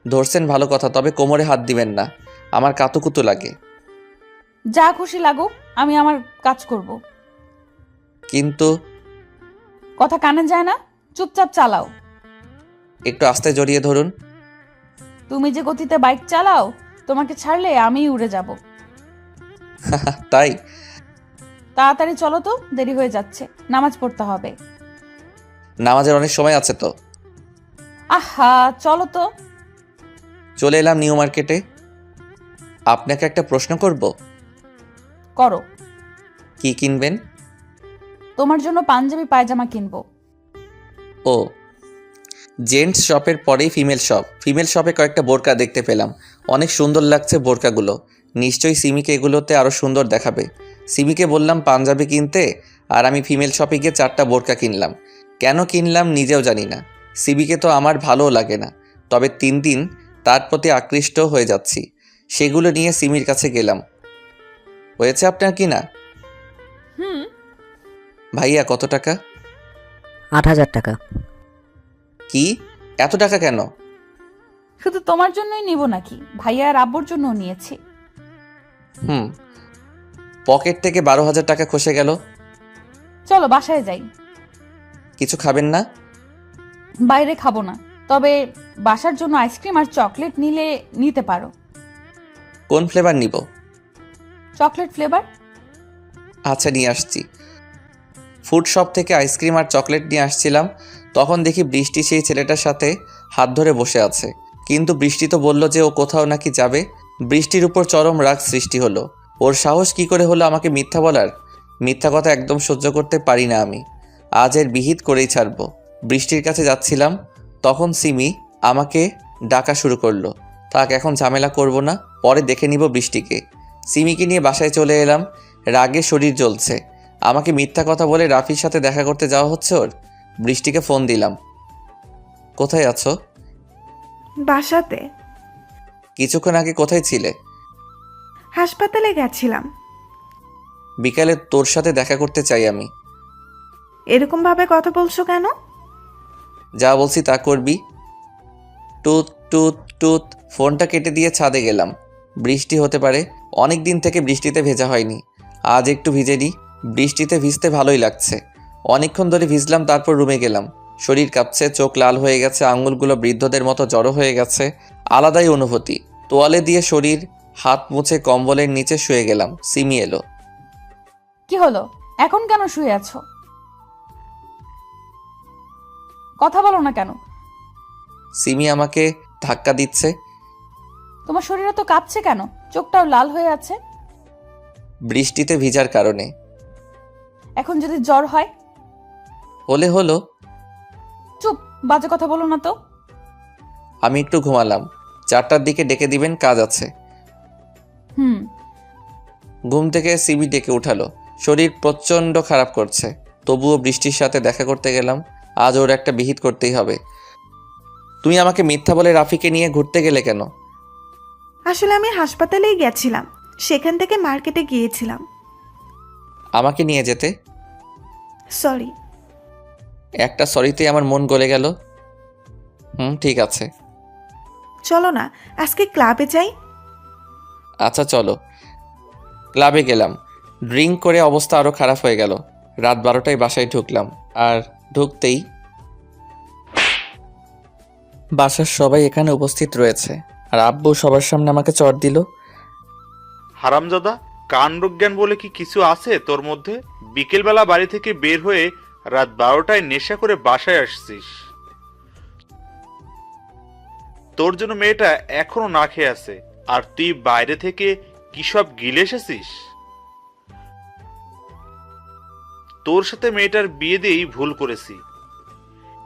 ধরছেন ভালো কথা, তবে কোমরে হাত দিবেন না, আমার কাতুকুতু লাগে। যা খুশি লাগুক, আমি আমার কাজ করব। কিন্তু কথা কানে যায় না, চুপচাপ চালাও। একটু আস্তে জড়িয়ে ধরুন। তুমি যে গতিতে বাইক চালাও, তোমাকে ছাড়লে আমিই উড়ে যাব। তাই? তাড়াতাড়ি চলো তো, দেরি হয়ে যাচ্ছে, নামাজ পড়তে হবে। নামাজের অনেক সময় আছে তো। আহা চলো তো। চলে এলাম নিউ মার্কেটে। আপনাকে একটা প্রশ্ন করব। করো। কি কিনবেন? তোমার জন্য পাঞ্জাবি পায়জামা কিনবো। ও, জেন্টস শপের পরেই ফিমেল শপে কয়েকটা বোরকা দেখতে পেলাম। অনেক সুন্দর লাগছে বোরকাগুলো। নিশ্চয়ই সিমিকে এগুলোতে আরও সুন্দর দেখাবে। সিমিকে বললাম পাঞ্জাবি কিনতে, আর আমি ফিমেল শপে গিয়ে 4টা বোরকা কিনলাম। কেন কিনলাম নিজেও জানি না। সিমিকে তো আমার ভালোও লাগে না, তবে 3 দিন তার প্রতি আকৃষ্ট হয়ে যাচ্ছি। সেগুলো নিয়ে সিমির কাছে গেলাম। হয়েছে আপনার কি না? হুম। ভাইয়া কত টাকা? 8,000 টাকা। কি, এত টাকা কেন? শুধু তোমার জন্যই নিব নাকি, ভাইয়া আর আব্বুর জন্যও নিয়েছি। পকেট থেকে 12,000 টাকা খসে গেল। চলো বাসায় যাই। কিছু খাবেন না? বাইরে খাবো না, তবে বাসার জন্য আইসক্রিম আর চকলেট নিতে পারো। কোন ফ্লেভার নিব? Chocolate flavour. আচ্ছা নিয়ে আসছি। ফুড শপ থেকে আইসক্রিম আর চকলেট নিয়ে আসছিলাম, তখন দেখি বৃষ্টি সেই ছেলেটার সাথে হাত ধরে বসে আছে। কিন্তু বৃষ্টি তো বলল যে ও কোথাও নাকি যাবে। বৃষ্টির উপর চরম রাগ সৃষ্টি হলো। ওর সাহস কি করে হলো আমাকে মিথ্যা বলার? মিথ্যা কথা একদম সহ্য করতে পারি না আমি। আজ এর বিহিত করেই ছাড়বো। বৃষ্টির কাছে যাচ্ছিলাম, তখন সিমি আমাকে ডাকা শুরু করলো। থাক, এখন ঝামেলা করব না, পরে দেখে নিব বৃষ্টিকে। সিমিকে নিয়ে বাসায় চলে এলাম। রাগে শরীর জ্বলছে। আমাকে মিথ্যা কথা বলে রাফির সাথে দেখা করতে যাওয়া হচ্ছে ওর। বৃষ্টিকে ফোন দিলাম। কোথায় আছো? বাসাতে। কিছুক্ষণ আগে কোথায় ছিলে? হাসপাতালে গেছিলাম। বিকালে তোর সাথে দেখা করতে চাই আমি। এরকমভাবে কথা বলছো কেন? যা বলছি তা করবি। টুত টুত টুত। ফোনটা কেটে দিয়ে ছাদে গেলাম। বৃষ্টি হতে পারে, অনেক দিন থেকে বৃষ্টিতে ভেজা হয়নি। আজ একটু ভিজে নিই। বৃষ্টিতে ভিজতে ভালোই লাগছে। অনেকক্ষণ ধরে ভিজলাম, তারপর রুমে গেলাম। শরীর কাঁপছে, চোখ লাল হয়ে গেছে, আঙুলগুলো বৃদ্ধদের মতো জড়ো হয়ে গেছে। আলাদাই অনুভূতি। তোয়ালে দিয়ে শরীর হাত মুছে কম্বলের নিচে শুয়ে গেলাম। সিমি এলো। কি হলো? এখন কেন শুয়ে আছো? কথা বলো না কেন? সিমি আমাকে ধাক্কা দিচ্ছে। তোমার শরীরে তো কাঁপছে কেন? চোখটাও লাল হয়ে আছে। বৃষ্টিতে ভিজার কারণে। এখন যদি জ্বর হয়? হলে হলো। চুপ, বাজে কথা বলো না তো। আমি একটু ঘুমালাম। 4টার দিকে ডেকে দিবেন, কাজ আছে। হুম। ঘুম থেকে সিমি ডেকে উঠালো। শরীর প্রচণ্ড খারাপ করছে, তবুও বৃষ্টির সাথে দেখা করতে গেলাম। আজ ওর একটা বিহিত করতেই হবে। তুমি আমাকে মিথ্যা বলে রাফিকে নিয়ে ঘুরতে গেলে কেন? আসলে আমি হাসপাতালেই গেছিলাম, সেখান থেকে মার্কেটে গিয়েছিলাম। আমাকে নিয়ে যেতে। সরি। একটা সরিতেই আমার মন গলে গেল। ঠিক আছে। চলো না, আজকে ক্লাবে যাই। আচ্ছা চলো। ক্লাবে গেলাম। ড্রিঙ্ক করে অবস্থা আরও খারাপ হয়ে গেল। রাত 12টায় বাসায় ঢুকলাম। আর ঢুকতেই বাসার সবাই এখানে উপস্থিত রয়েছে, আর আব্বু সবার সামনে আমাকে চড় দিল। হারামজাদা, কাণ্ডজ্ঞান বলে কি কিছু আছে তোর মধ্যে? বিকেলবেলা বাড়ি থেকে বের হয়ে রাত 12টায় নেশা করে বাসায় আসছিস। তোর জন্য মেয়েটা এখনো না খেয়ে আছে, আর তুই বাইরে থেকে কি সব গিলে এসেছিস? তোর সাথে মেয়েটার বিয়ে দিয়েই ভুল করেছি।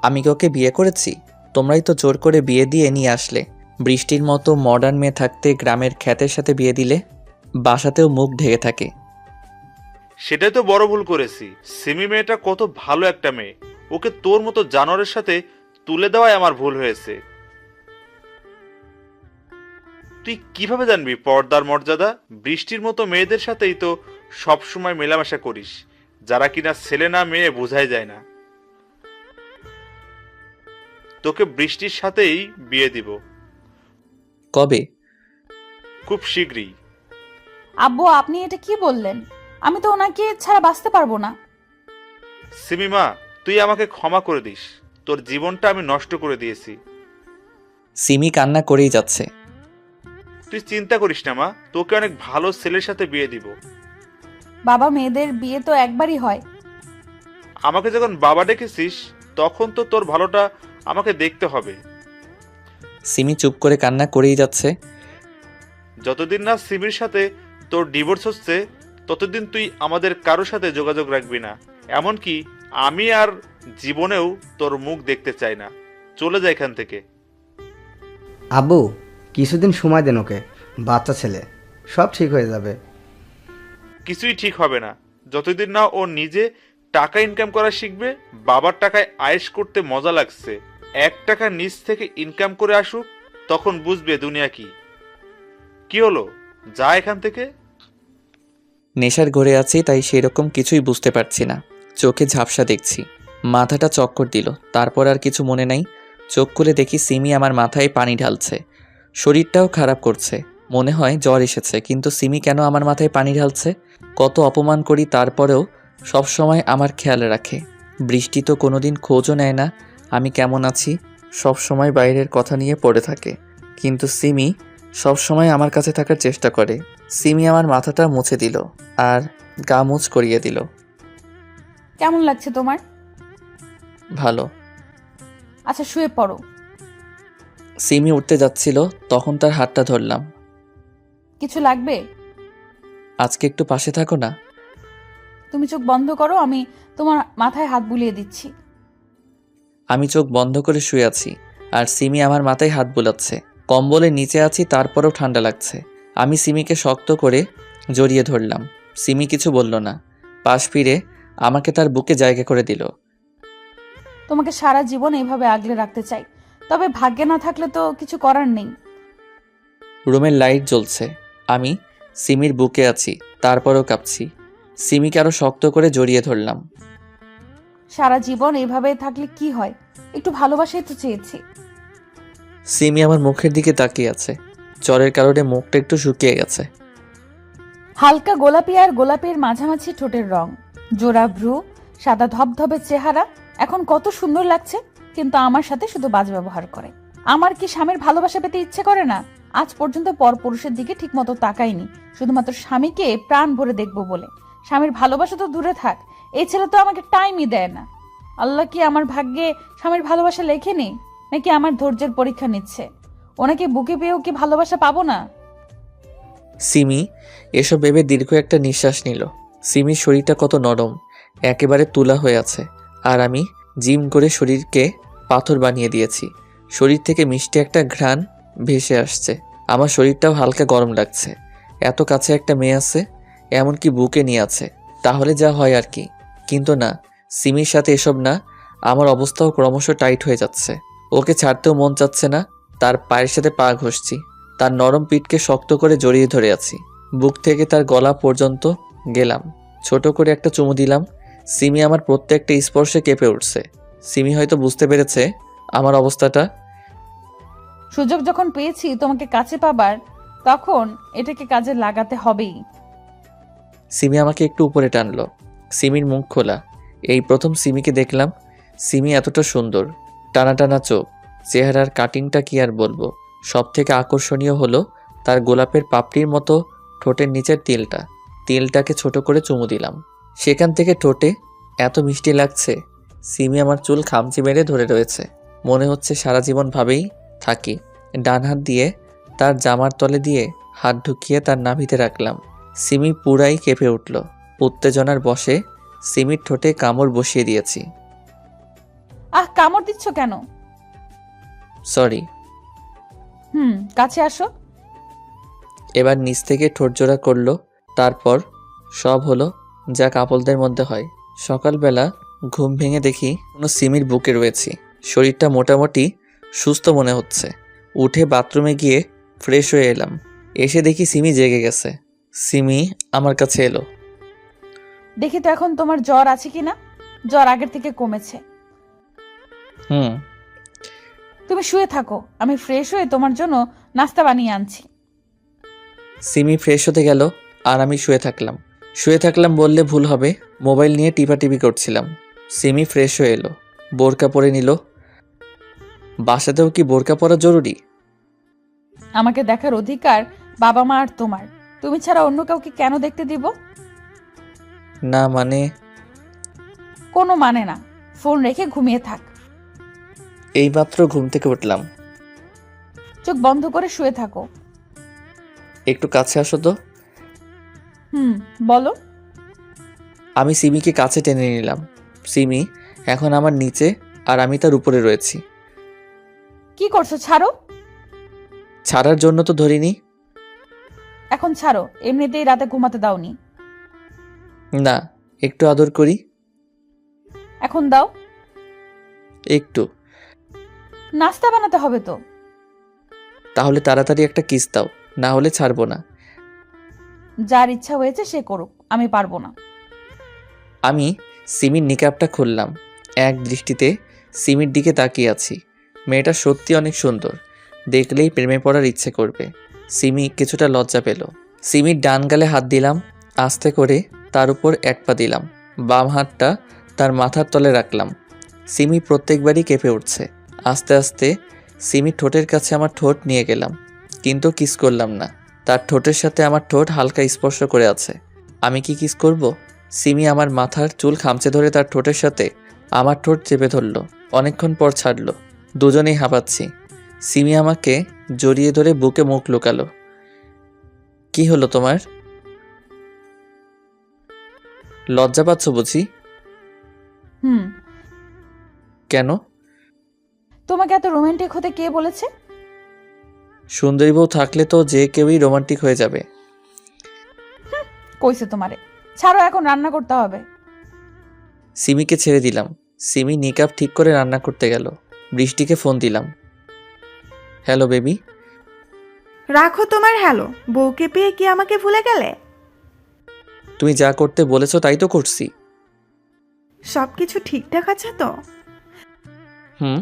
আমি কি ওকে বিয়ে করেছি? তোমরাই তো জোর করে বিয়ে দিয়ে নিয়ে আসলে। বৃষ্টির মতো মডার্ন মেয়ে থাকতে গ্রামের খ্যাতের সাথে বিয়ে দিলে। বাসাতেও মুখ ঢেকে থাকে। সেটাই তো বড় ভুল করেছি। সিমি মেয়েটা কত ভালো একটা মেয়ে, ওকে তোর মতো জানোয়ারের সাথে তুলে দেওয়াই আমার ভুল হয়েছে। তুই কিভাবে জানবি পর্দার মর্যাদা? বৃষ্টির মতো মেয়েদের সাথেই তো সবসময় মেলামেশা করিস, যারা কিনা ছেলে না মেয়ে বোঝাই যায় না। তোকে বৃষ্টির সাথেই বিয়ে দিব। কবে? খুব শীঘ্রই। আব্বু, আপনি এটা কি বললেন? আমি তো ওনাকে ছাড়া বাঁচতে পারবো না। সিমিমা, তুই আমাকে ক্ষমা করে দিস। তোর জীবনটা আমি নষ্ট করে দিয়েছি। সিমি কান্না করেই যাচ্ছে। তুই চিন্তা করিস না মা, তোকে অনেক ভালো ছেলের সাথে বিয়ে দিব। বাবা, মেয়েদের বিয়ে তো একবারই হয়। আমাকে যখন বাবা ডেকেছিস, তখন তো তোর ভালোটা আমাকে দেখতে হবে। সিমি চুপ করে কান্না করেই যাচ্ছে। যতদিন না সিমির সাথে তোর ডিভোর্স হচ্ছে, ততদিন তুই আমাদের কারোর সাথে যোগাযোগ রাখবি না। এমনকি আমি আর জীবনেও তোর মুখ দেখতে চাই না। চলে যা এখান থেকে। আব্বু, কিছুদিন সময় দেন ওকে, বাচ্চা ছেলে, সব ঠিক হয়ে যাবে। কিছুই ঠিক হবে না যতদিন না ও নিজে টাকা ইনকাম করা শিখবে। বাবার টাকায় আয়েশ করতে মজা লাগছে। 1 টাকা নিজ থেকে ইনকাম করে আসুক, তখন বুঝবে দুনিয়া কি। কি হলো, যা এখান থেকে। নেশার ঘরে আছি, তাই সেরকম কিছুই বুঝতে পারছি না। চোখে ঝাপসা দেখছি। মাথাটা চক্কর দিল, তারপর আর কিছু মনে নাই। চোখ খুলে দেখি সিমি আমার মাথায় পানি ঢালছে। শরীরটাও খারাপ করছে, মনে হয় জ্বর এসেছে। কিন্তু সিমি কেন আমার মাথায় পানি ঢালছে? কত অপমান করি, তারপরেও সব সময় আমার খেয়াল রাখে। বৃষ্টি তো কোনোদিন খোঁজও নেয় না আমি কেমন আছি। সব সময় বাইরের কথা নিয়ে পড়ে থাকে। কিন্তু সিমি সব সময় আমার কাছে থাকার চেষ্টা করে। সিমি আমার মাথাটা মুছে দিল আর গা মুছ করিয়ে দিল। কেমন লাগছে তোমার? ভালো। আচ্ছা শুয়ে পড়ো। সিমি উঠতে যাচ্ছিল, তখন তার হাতটা ধরলাম। কিছু লাগবে? আজকে একটু পাশে থাকো না। তুমি চোখ বন্ধ করো, আমি তোমার মাথায় হাত বুলিয়ে দিচ্ছি। আমি চোখ বন্ধ করে শুয়ে আছি, আর সিমি আমার মাথায় হাত বুলাচ্ছে। কম্বলের নিচে আছি, তারপরেও ঠান্ডা লাগছে। আমি সিমিকে শক্ত করে জড়িয়ে ধরলাম। সিমি কিছু বলল না, পাশ ফিরে আমাকে তার বুকে জায়গা করে দিল। তোমাকে সারা জীবন এইভাবে আগলে রাখতে চাই, তবে ভাগ্যে না থাকলে তো কিছু করার নেই। রুমের লাইট জ্বলছে, আমি সিমির বুকে আছি, তারপরেও কাঁপছি। সিমিকে আরো শক্ত করে জড়িয়ে ধরলাম। সারা জীবন এইভাবে থাকলে কি হয়? একটু ভালোবাসাই তো চেয়েছি। সিমি আমার মুখের দিকে তাকিয়ে আছে, জ্বরের কারণে মুখটা একটু শুকিয়ে গেছে। হালকা গোলাপি আর গোলাপের মাঝামাঝি ঠোঁটের রং, জোড়া ভ্রু, সাদা ধবধবে চেহারা, এখন কত সুন্দর লাগছে। কিন্তু আমার সাথে শুধু বাজ ব্যবহার করে। আমার কি স্বামীর ভালোবাসা পেতে ইচ্ছে করে না? আজ পর্যন্ত পরপুরুষের দিকে ঠিকমতো তাকাইনি, শুধুমাত্র স্বামীকে প্রাণ ভরে দেখবো বলে। স্বামীর ভালোবাসা তো দূরে থাক, এই ছেলে তো আমাকে টাইমই দেয় না। আল্লাহ কি আমার ভাগ্যে স্বামীর ভালোবাসা লেখেনি, নাকি আমার ধৈর্যের পরীক্ষা নিচ্ছে? ওনাকে বুকে পেয়েও কি ভালোবাসা পাবো না? সিমি এসব ভেবে দীর্ঘ একটা নিঃশ্বাস নিল। সিমির শরীরটা কত নরম, একেবারে তুলা হয়ে আছে। আর আমি জিম করে শরীরকে পাথর বানিয়ে দিয়েছি। শরীর থেকে মিষ্টি একটা ঘ্রাণ ভেসে আসছে। আমার শরীরটাও হালকা গরম লাগছে। এত কাছে একটা মেয়ে আছে, এমনকি বুকে নিয়ে আছে, তাহলে যা হয় আর কি। কিন্তু না, সিমির সাথে এসব না। আমার অবস্থাও ক্রমশ টাইট হয়ে যাচ্ছে। ওকে ছাড়তেও মন চাচ্ছে না। তার পায়ের সাথে পা ঘষছি, তার নরম পিঠকে শক্ত করে জড়িয়ে ধরে আছি। বুক থেকে তার গলা পর্যন্ত গেলাম, ছোট করে একটা চুমু দিলাম। সিমি আমার প্রত্যেকটা স্পর্শে কেঁপে উঠছে। সিমি হয়তো বুঝতে পেরেছে আমার অবস্থাটা। সুযোগ যখন পেয়েছি তোমাকে কাছে পাবার, তখন এটাকে কাজে লাগাতে হবেই। সিমি আমাকে একটু উপরে টানলো। সিমির মুখ খোলা, এই প্রথম সিমিকে দেখলাম। সিমি এতটা সুন্দর, টানা টানা চোখ, চেহারার কাটিংটা কি আর বলবো। সব থেকে আকর্ষণীয় হলো তার গোলাপের পাপড়ির মতো ঠোঁটের নিচের তিলটাকে ছোট করে চুমু দিলাম। সেখান থেকে ঠোঁটে এত মিষ্টি লাগছে। সিমি আমার চুল খামচি মেরে ধরে রয়েছে, মনে হচ্ছে সারা জীবন ভাবেই থাকি। ডান হাত দিয়ে তার জামার তলে দিয়ে হাত ঢুকিয়ে তার নাভিতে রাখলাম। সিমি পুরাই কেঁপে উঠল। উত্তেজনার বশে সিমির ঠোঁটে কামড় বসিয়ে দিয়েছি। আহ, কামড় দিচ্ছ কেন? সরি। কাছে আসো। এবার নিচ থেকে ঠোঁট জোড়া করলো, তারপর সব হলো যা কাপলদের মধ্যে হয়। সকালবেলা ঘুম ভেঙে দেখি কোনো সিমির বুকে রয়েছি। শরীরটা মোটামুটি সুস্থ মনে হচ্ছে। উঠে বাথরুমে গিয়ে ফ্রেশ হয়ে এলাম। এসে দেখি সিমি জেগে গেছে। সিমি আমার কাছে এলো। দেখি তো এখন তোমার জ্বর আছে কিনা। জ্বর আগের থেকে কমেছে। হুম। তুমি শুয়ে থাকো, আমি ফ্রেশ হয়ে তোমার জন্য নাস্তা বানিয়ে আনছি। সিমি ফ্রেশ হতে গেল, আর আমি শুয়ে থাকলাম বললে ভুল হবে। মোবাইল নিয়ে টিপাটিপি করছিলাম। সিমি ফ্রেশ হয়ে এলো, বোরকা পরে নিল। বাসাতেও কি বোরকা পরা জরুরি? আমাকে দেখার অধিকার বাবা মা আর তোমার। তুমি ছাড়া অন্য কাউকে কেন দেখতে দিব? না মানে? কোনো মানে না। ফোন রেখে ঘুমিয়ে থাক। এইমাত্র ঘুম থেকে উঠলাম। চোখ বন্ধ করে শুয়ে থাকো। একটু কাছে আসো তো। বলো। আমি সিমিকে কাছে টেনে নিলাম। সিমি এখন আমার নিচে, আর আমি তার উপরে রয়েছি। কি করছো? ছাড়ো। ছাড়ার জন্য তো ধরিনি। এখন ছাড়ো, এমনিতেই রাতে ঘুমাতে দাওনি। না, একটু আদর করি। এখন দাও। একটু। নাস্তা বানাতে হবে তো। তাহলে তাড়াতাড়ি একটা কিস দাও, না হলে ছাড়বো না। যার ইচ্ছা হয়েছে সে করুক, আমি পারবো না। আমি সিমির নিকাবটা খুললাম। এক দৃষ্টিতে সিমির দিকে তাকিয়ে আছি। মেয়েটা সত্যি অনেক সুন্দর, দেখলেই প্রেমে পড়ার ইচ্ছে করবে। সিমি কিছুটা লজ্জা পেল। সিমির ডান গালে হাত দিলাম, আস্তে করে তার উপর এক পা দিলাম। বাম হাতটা তার মাথার তলে রাখলাম। সিমি প্রত্যেকবারই কেঁপে উঠছে। আস্তে আস্তে সিমির ঠোঁটের কাছে আমার ঠোঁট নিয়ে গেলাম, কিন্তু কিস করলাম না। তার ঠোঁটের সাথে আমার ঠোঁট হালকা স্পর্শ করে আছে। আমি কি কিস করব? সিমি আমার মাথার চুল খামচে ধরে তার ঠোঁটের সাথে আমার ঠোঁট চেপে ধরল। অনেকক্ষণ পর ছাড়লো। দুজনেই হাঁপাচ্ছি। সিমি আমাকে জড়িয়ে ধরে বুকে মুখ লুকালো। কি হলো তোমার? লজ্জা পাচ্ছ বুঝি? হুম। কেন? তোমাকে এত রোমান্টিক হতে কে বলেছে? সুন্দরী বউ থাকলে তো যে কেউই রোমান্টিক হয়ে যাবে। কইছে তোমারে। ছাড়ো, এখন রান্না করতে হবে। সিমিকে ছেড়ে দিলাম। সিমি নিকাপ ঠিক করে রান্না করতে গেল। বৃষ্টিকে ফোন দিলাম। Hello baby. রাখো তোমার হ্যালো, বউকে পেয়ে কি আমাকে ভুলে গেলে? তুমি যা করতে বলেছো তাই তো করছি। সব কিছু ঠিকঠাক আছে তো? হুম।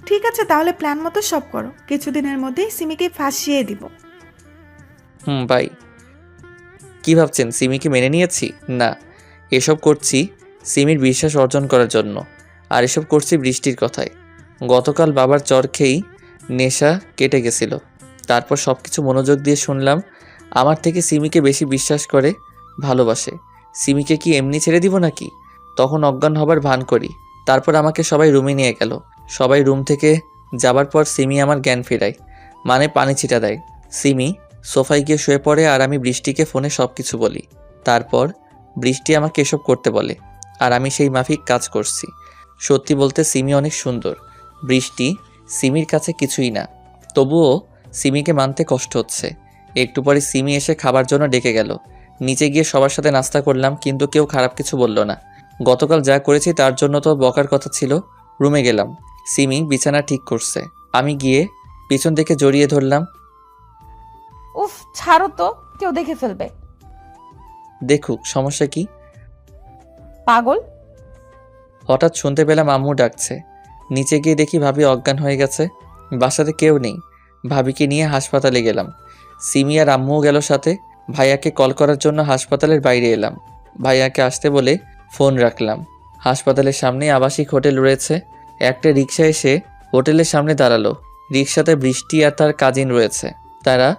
ঠিক আছে, তাহলে প্ল্যান মতো সব করো। কিছুদিনের মধ্যেই সিমিকে ফাঁসিয়ে দিব। বাই। কি ভাবছেন সিমিকে মেনে নিয়েছি? না, এসব করছি সিমির বিশ্বাস অর্জন করার জন্য। আর এসব করছি বৃষ্টির কথায়। গতকাল বাবার চর খেয়েই নেশা কেটে গেছিল। তারপর সব কিছু মনোযোগ দিয়ে শুনলাম আমার থেকে সিমিকে বেশি বিশ্বাস করে, ভালোবাসে। সিমিকে কি এমনি ছেড়ে দিব নাকি? তখন অজ্ঞান হবার ভান করি। তারপর আমাকে সবাই রুমে নিয়ে গেল। সবাই রুম থেকে যাবার পর সিমি আমার জ্ঞান ফেরায়, মানে পানি ছিটা দেয়। সিমি সোফায় গিয়ে শুয়ে পড়ে আর আমি বৃষ্টিকে ফোনে সব কিছু বলি। তারপর বৃষ্টি আমাকে এসব করতে বলে আর আমি সেই মাফিক কাজ করছি। সত্যি বলতে সিমি অনেক সুন্দর। বৃষ্টি সিমির কাছে কিছুই না, তবুও সিমিকে মানতে কষ্ট হচ্ছে। একটু পরে সিমি এসে খাবার জন্য ডেকে গেল। নিচে গিয়ে সবার সাথে নাস্তা করলাম, কিন্তু কেউ খারাপ কিছু বলল না। গতকাল যা করেছি তার জন্য তো বকার কথা ছিল। রুমে গেলাম। সিমি বিছানা ঠিক করছে। আমি গিয়ে পিছন থেকে জড়িয়ে ধরলাম। উফ, ছাড়ো তো, কেউ দেখে ফেলবে। দেখুক, সমস্যা কি? পাগল। হঠাৎ শুনতে পেলাম আম্মু ডাকছে। নিচে গিয়ে দেখি ভাবি অজ্ঞান হয়ে গেছে। বাসাতে কেউ নেই। ভাবিকে নিয়ে হাসপাতালে গেলাম। সিমি আর আম্মুও গেল সাথে। ভাইয়াকে কল করার জন্য হাসপাতালের বাইরে এলাম। ভাইয়াকে আসতে বলে ফোন রাখলাম। হাসপাতালের সামনে আবাসিক হোটেল রয়েছে। একটা রিক্সা এসে হোটেলের সামনে দাঁড়ালো। রিক্সাতে বৃষ্টি আর তার কাজিন রয়েছে। তারা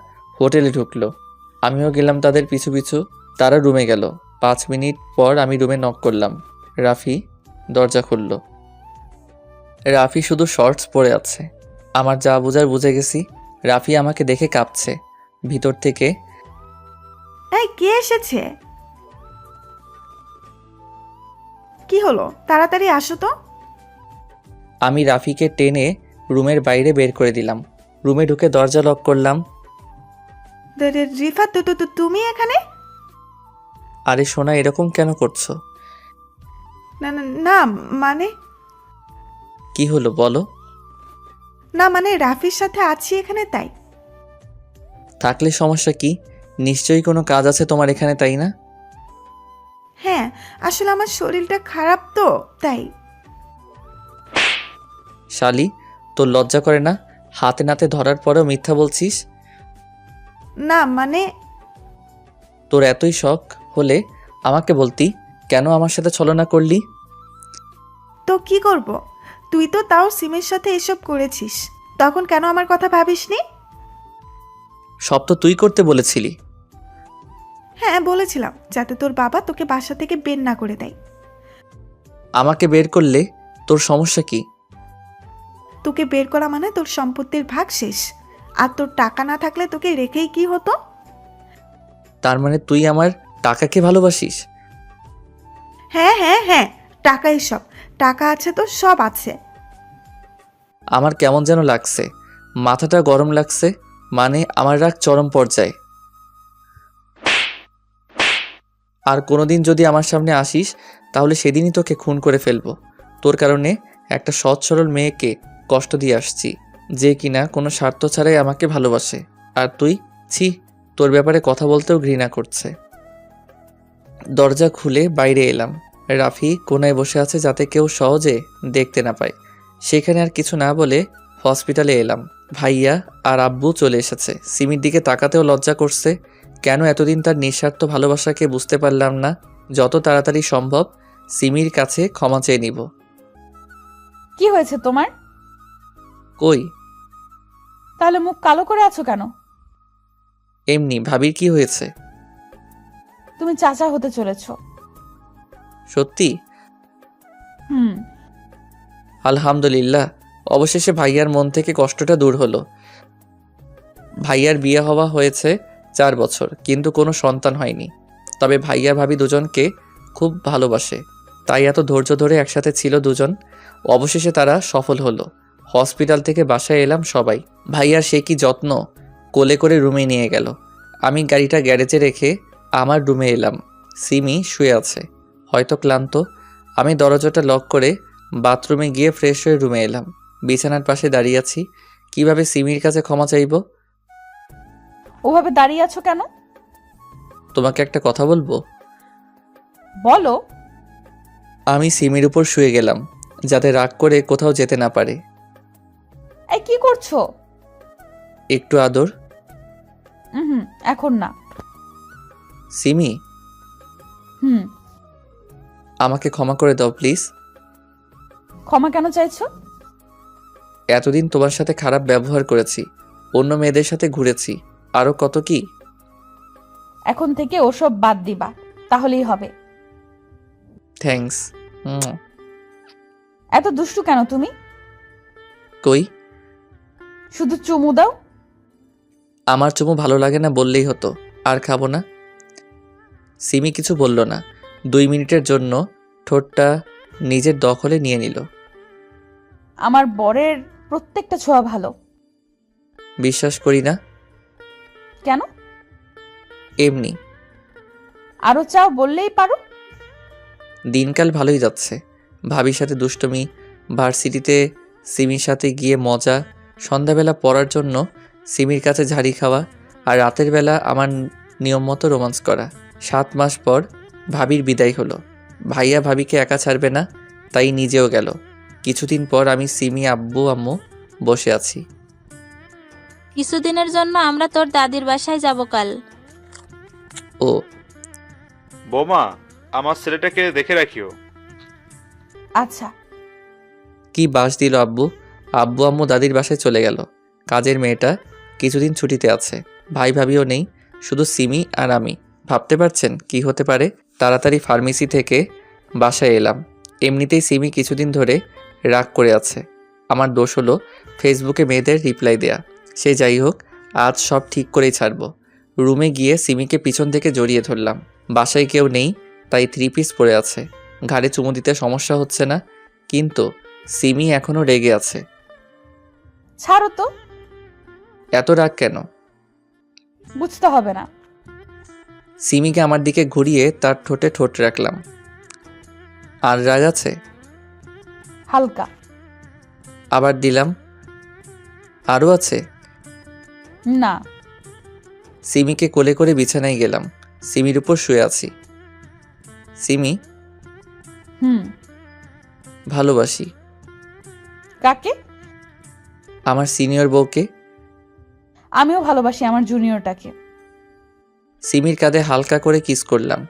হোটেলে ঢুকলো। আমিও গেলাম তাদের পিছু পিছু। তারা রুমে গেল। 5 মিনিট পর আমি রুমে নক করলাম। রাফি দরজা খুলল। রাফি শুধু শর্টস পরে আছে। আমার যা বোঝার বুঝে গেছি। রাফি আমাকে দেখে কাঁপছে। ভিতর থেকে এই কে এসেছে? কি হলো, তাড়াতাড়ি আসো তো। আমি রাফিকে টেনে রুমের বাইরে বের করে দিলাম। রুমে ঢুকে দরজা লক করলাম। রিফাত, তুমি এখানে? আরে সোনা, এরকম কেন করছো? না না না, মানে কি হলো বলো? না মানে রাফির সাথে আছি এখানে তাই। থাকলে সমস্যা কি? নিশ্চয়ই কোনো কাজ আছে তোমার এখানে, তাই না? হ্যাঁ, আসলে আমার শরীরটা খারাপ তো তাই। শালি, তোর লজ্জা করে না? হাতে নাতে ধরার পরেও মিথ্যা বলছিস। না মানে তোর এতই শখ হলে আমাকে বলতি, কেন আমার সাথে ছলনা করলি? তো কি করব? তুই তো তাও সিমের সাথে এসব করেছিস, তখন কেন আমার কথা ভাবিসনি? সব তো তুই করতে বলেছিলি। হ্যাঁ বলেছিলাম, যাতে তোর বাবা তোকে বাসা থেকে বের না করে দেয়। আমাকে বের করলে তোর সমস্যা কি? তোকে বের করা মানে তোর সম্পত্তির ভাগ শেষ। আর তোর টাকা না থাকলে তোকে রেখেই কি হতো? তার মানে তুই আমার টাকাকে ভালোবাসিস? হ্যাঁ হ্যাঁ হ্যাঁ, টাকাই সব। টাকা আছে তো সব আছে। আমার কেমন যেন লাগছে, মাথাটা গরম লাগছে। মানে আমার রাগ চরম পর্যায়ে। আর কোনোদিন যদি আমার সামনে আসিস তাহলে সেদিনই তোকে খুন করে ফেলবো। তোর কারণে একটা সৎ সরল মেয়েকে কষ্ট দিয়ে আসছি, যে কিনা কোনো স্বার্থ ছাড়াই আমাকে ভালোবাসে। আর তুই, ছি, তোর ব্যাপারে কথা বলতেও ঘৃণা করছে। দরজা খুলে বাইরে এলাম। রাফি কোনায় বসে আছে যাতে কেউ সহজে দেখতে না পায়। সেখানে আর কিছু না বলে হসপিটালে এলাম। ভাইয়া আর আব্বু চলে এসেছে। সিমির দিকে তাকাতেও লজ্জা করছে। কেন এতদিন তার নিঃস্বার্থ ভালোবাসাকে বুঝতে পারলাম না। যত তাড়াতাড়ি সম্ভব সিমির কাছে ক্ষমা চেয়ে নিব। কি হয়েছে তোমার? কই? তাহলে মুখ কালো করে আছো কেন? এমনি। ভাবির কি হয়েছে? তুমি চাচা হতে চলেছো। সত্যি? হুম। আলহামদুলিল্লাহ, অবশেষে ভাইয়ার মন থেকে কষ্টটা দূর হলো। ভাইয়ার বিয়ে হওয়া হয়েছে 4 বছর, কিন্তু কোনো সন্তান হয়নি। তবে ভাইয়া ভাবি দুজনকে খুব ভালোবাসে, তাই এত ধৈর্য ধরে একসাথে ছিল দুজন। অবশেষে তারা সফল হলো। হসপিটাল থেকে বাসায় এলাম সবাই। ভাইয়ার সে কি যত্ন, কোলে করে রুমে নিয়ে গেল। আমি গাড়িটা গ্যারেজে রেখে আমার রুমে এলাম। সিমি শুয়ে আছে, হয়তো ক্লান্ত। আমি দরজাটা লক করে বাথরুমে গিয়ে ফ্রেশ হয়ে রুমে এলাম। বিছানার পাশে দাঁড়িয়ে আছি। কিভাবে সিমির কাছে ক্ষমা চাইব? ওভাবে দাঁড়িয়ে আছো কেন? তোমাকে একটা কথা বলবো। বলো। আমি সিমির উপর শুয়ে গেলাম, যাতে রাগ করে কোথাও যেতে না পারে। এই কি করছো? একটু আদর। হুম, এখন না। সিমি, হুম। আমাকে ক্ষমা করে দাও প্লিজ। ক্ষমা কেন চাইছো? এতদিন তোমার সাথে খারাপ ব্যবহার করেছি, অন্য মেয়েদের সাথে ঘুরেছি, আরও কত কি। এখন থেকে ওসব বাদ দিবা, তাহলেই হবে। থ্যাঙ্কস। এত দুষ্টু কেন তুমি? কই, শুধু চুমু দাও। আমার চুমু ভালো লাগে না বললেই হতো, আর খাবো না। সিমি কিছু বলল না। 2 মিনিটের জন্য ঠোঁটটা নিজের দখলে নিয়ে নিল। আমার বরের প্রত্যেকটা ছোঁয়া ভালো। বিশ্বাস করি না। কেন? এমনি। আরো চাও বললেই পারো। দিনকাল ভালোই যাচ্ছে। ভাবির সাথে দুষ্টুমি, ভার্সিটিতে সিমির সাথে গিয়ে মজা, সন্ধ্যাবেলা পড়ার জন্য সিমির কাছে ঝাড়ি খাওয়া, আর রাতের বেলা আমার নিয়ম মতো রোমান্স করা। 7 মাস পর ভাবির বিদায় হলো। ভাইয়া ভাবিকে একা ছাড়বে না, তাই নিজেও গেল। কিছুদিন পর আমি, সিমি, আব্বু আম্মু বসে আছি। কিছুদিনের জন্য আমরা তোর দাদির বাসায় যাব কাল। ও, বোমা, আমার ছেলেটাকে দেখে রাখিও। আচ্ছা। কি বাস দিল আব্বু। আব্বু আম্মু দাদির বাসায় চলে গেল। কাজের মেয়েটা কিছুদিন ছুটিতে আছে। ভাই ভাবিও নেই, শুধু সিমি আর আমি। ভাবতে পারছেন কি হতে পারে? তাড়াতাড়ি ফার্মেসি থেকে বাসায় এলাম। এমনিতেই সিমি কিছুদিন ধরে রাগ করে আছে। আমার দোষ হলো ফেসবুকে মেয়েদের রিপ্লাই দেয়া। সে যাই হোক, আজ সব ঠিক করেই ছাড়ব। রুমে গিয়ে সিমিকে পিছন থেকে জড়িয়ে ধরলাম। বাসায় কেউ নেই, তাই 3 পিস পরে আছে। ঘাড়ে চুমু দিতে সমস্যা হচ্ছে না, কিন্তু সিমি এখনও রেগে আছে। ছাড়ো তো। এত রাগ কেন? বুঝতে হবে না। সিমিকে আমার দিকে ঘুরিয়ে তার ঠোঁটে ঠোঁট রাখলাম। আর রাগ আছে? হালকা। আবার দিলাম। আরও আছে? না। সিমিকে কোলে করে বিছানায় গেলাম। সিমির উপর শুয়ে আছি। সিমি, হুম। ভালোবাসি। কাকে? আমার সিনিয়র বউকে। আমিও ভালোবাসি আমার জুনিয়রটাকে। সিমির কাঁধে হালকা করে কিস করলাম।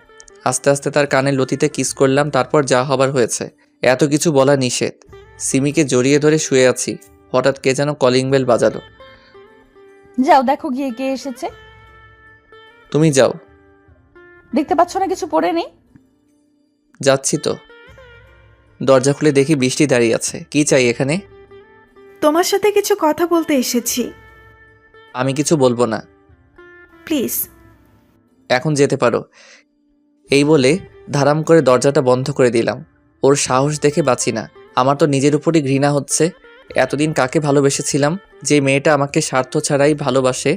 আস্তে আস্তে তার কানের লতিতে কিস করলাম। তারপর যা হবার হয়েছে। এত কিছু বলা নিষেধ। সিমিকে জড়িয়ে ধরে শুয়ে আছি। হঠাৎ কে যেন কলিং বেল বাজালো। যাও দেখো গিয়ে কে এসেছে। তুমি যাও। দেখতে পাচ্ছ না কিছু পড়ে নেই? যাচ্ছি তো। দরজা খুলে দেখি বৃষ্টি দাঁড়িয়ে আছে। কি চাই এখানে? তোমার সাথে কিছু কথা বলতে এসেছি। আমি কিছু বলবো না। প্লিজ। এখন যেতে পারো। এই বলে ধারাম করে দরজাটা বন্ধ করে দিলাম। ওর সাহস দেখে বাঁচি না। আমার তো নিজের উপরই ঘৃণা হচ্ছে। এতদিন কাকে ভালোবেসেছিলাম? যে মেয়েটা আমাকে স্বার্থ ছাড়াই ভালোবাসে,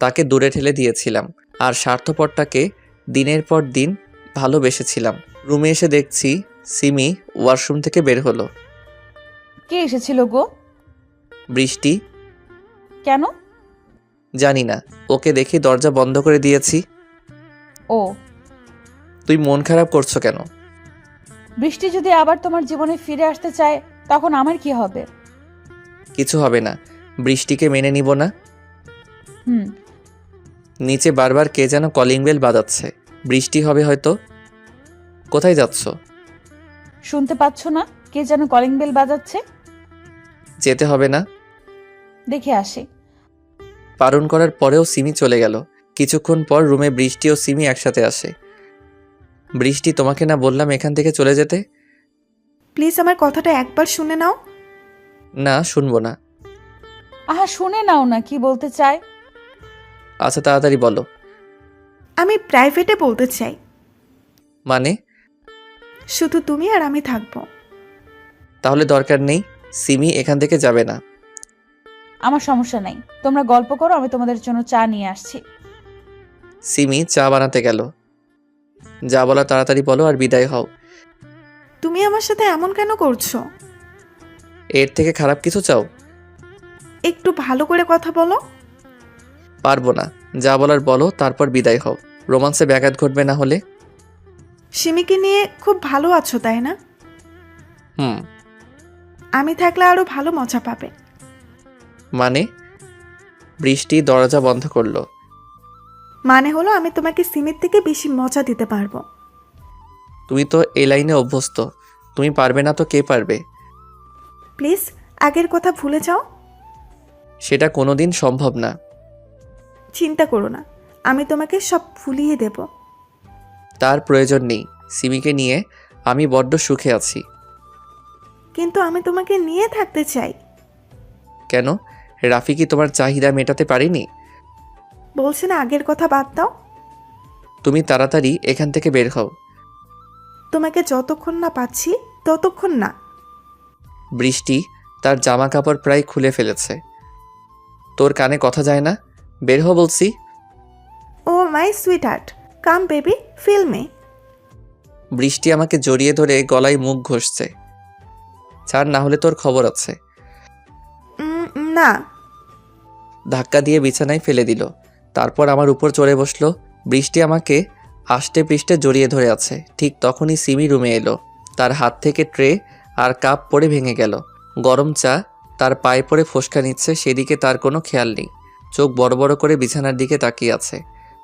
তাকে দূরে ঠেলে দিয়েছিলাম। আর স্বার্থপরটাকে দিনের পর দিন ভালোবেসেছিলাম। রুমে এসে দেখছি সিমি ওয়াশরুম থেকে বের হলো। কে এসেছিল গো? বৃষ্টি। কেন? জানি না, ওকে দেখে দরজা বন্ধ করে দিয়েছি। ও। তুই মন খারাপ করছো কেন? বৃষ্টি যদি আবার তোমার জীবনে ফিরে আসতে চায় তখন আমার কি হবে? কিছু হবে না। বৃষ্টিকে মেনে নিব না। হুম। নিচে বারবার কে যেন কলিং বেল বাজাচ্ছে। বৃষ্টি হবে হয়তো। কোথায় যাচ্ছ? শুনতে পাচ্ছ না কে যেন কলিং বেল বাজাচ্ছে? যেতে হবে না। দেখে আসে। বারণ করার পরেও সিমি চলে গেল। কিছুক্ষণ পর রুমে বৃষ্টি ও সিমি একসাথে আসে। বৃষ্টি, তোমাকে না বললাম এখান থেকে চলে যেতে? প্লিজ আমার কথাটা একবার শুনে নাও। না, শুনবো না। আহা, শুনে নাও না কি বলতে চায়। আচ্ছা, তাড়াতাড়ি বলো। আমি প্রাইভেটে বলতে চাই। মানে? শুধু তুমি আর আমি থাকবো। তাহলে দরকার নেই, সিমি এখান থেকে যাবে না। আমার সমস্যা নাই, তোমরা গল্প করো, আমি তোমাদের জন্য চা নিয়ে আসছি। সিমি চা বানাতে গেল। যা বলা তাড়াতাড়ি বলো আর বিদায় হও। তুমি আমার সাথে এমন কেন করছো? এর থেকে খারাপ কিছু চাও? একটু ভালো করে কথা বলো। পারবো না, যা বলার বলো, তারপর বিদায় হও। রোমান্সে ব্যাঘাত ঘটবে না হলে। সিমিকে নিয়ে খুব ভালো আছো তাই না? হুম। আমি থাকলে আরো ভালো মজা পাবে। মানে? বৃষ্টি দরজা বন্ধ করলো। মানে হলো আমি তোমাকে সিমির থেকে বেশি মজা দিতে পারবো। তুমি তো এই লাইনে অভ্যস্ত, তুমি পারবে না তো কে পারবে? প্লিজ আগের কথা ভুলে যাও। সেটা কোনোদিন সম্ভব না। চিন্তা করো না, আমি তোমাকে সব ভুলিয়ে দেব। তার প্রয়োজন নেই, সিমিকে নিয়ে আমি বড্ড সুখে আছি। কিন্তু আমি তোমাকে নিয়ে থাকতে চাই। কেন? রাফি কি তোমার চাহিদা মেটাতে পারিনি? বলছি না আগের কথা বাদ দাও। তুমি তাড়াতাড়ি এখান থেকে বের হও। তোমাকে যতক্ষণ না পাচ্ছি ততক্ষণ না। বৃষ্টি তার জামা কাপড় প্রায় খুলে ফেলেছে। তোর কানে কথা যায় না? বের হ বলছি। Oh my sweetheart, come baby, feel me. বৃষ্টি আমাকে জড়িয়ে ধরে গলায় মুখ ঘষছে। ছাড়, না হলে তোর খবর আছে। না। ধাক্কা দিয়ে বিছানায় ফেলে দিল, তারপর আমার উপর চড়ে বসলো। বৃষ্টি আমাকে আষ্টে পৃষ্ঠে জড়িয়ে ধরে আছে। ঠিক তখনই সিমি রুমে এলো। তার হাত থেকে ট্রে আর কাপ পড়ে ভেঙে গেল। গরম চা তার পায়ে পড়ে ফোসকা নিচ্ছে, সেদিকে তার কোনো খেয়াল নেই। চোখ বড় বড় করে বিছানার দিকে তাকিয়ে আছে।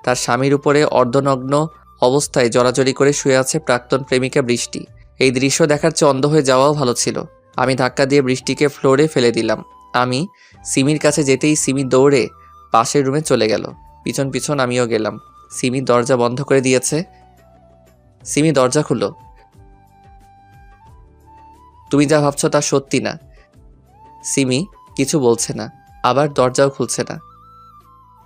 তার স্বামীর উপরে অর্ধনগ্ন অবস্থায় জড়াজড়ি করে শুয়ে আছে প্রাক্তন প্রেমিকা বৃষ্টি। এই দৃশ্য দেখার চেয়ে অন্ধ হয়ে যাওয়াও ভালো ছিল। আমি ধাক্কা দিয়ে বৃষ্টিকে ফ্লোরে ফেলে দিলাম। আমি সিমির কাছে যেতেই সিমি দৌড়ে পাশের রুমে চলে গেল। পিছন পিছন আমিও গেলাম। সিমি দরজা বন্ধ করে দিয়েছে। সিমি, দরজা খুলো। তুমি যা ভাবছো তা সত্যি না। সিমি কিছু বলছে না, আবার দরজাও খুলছে না।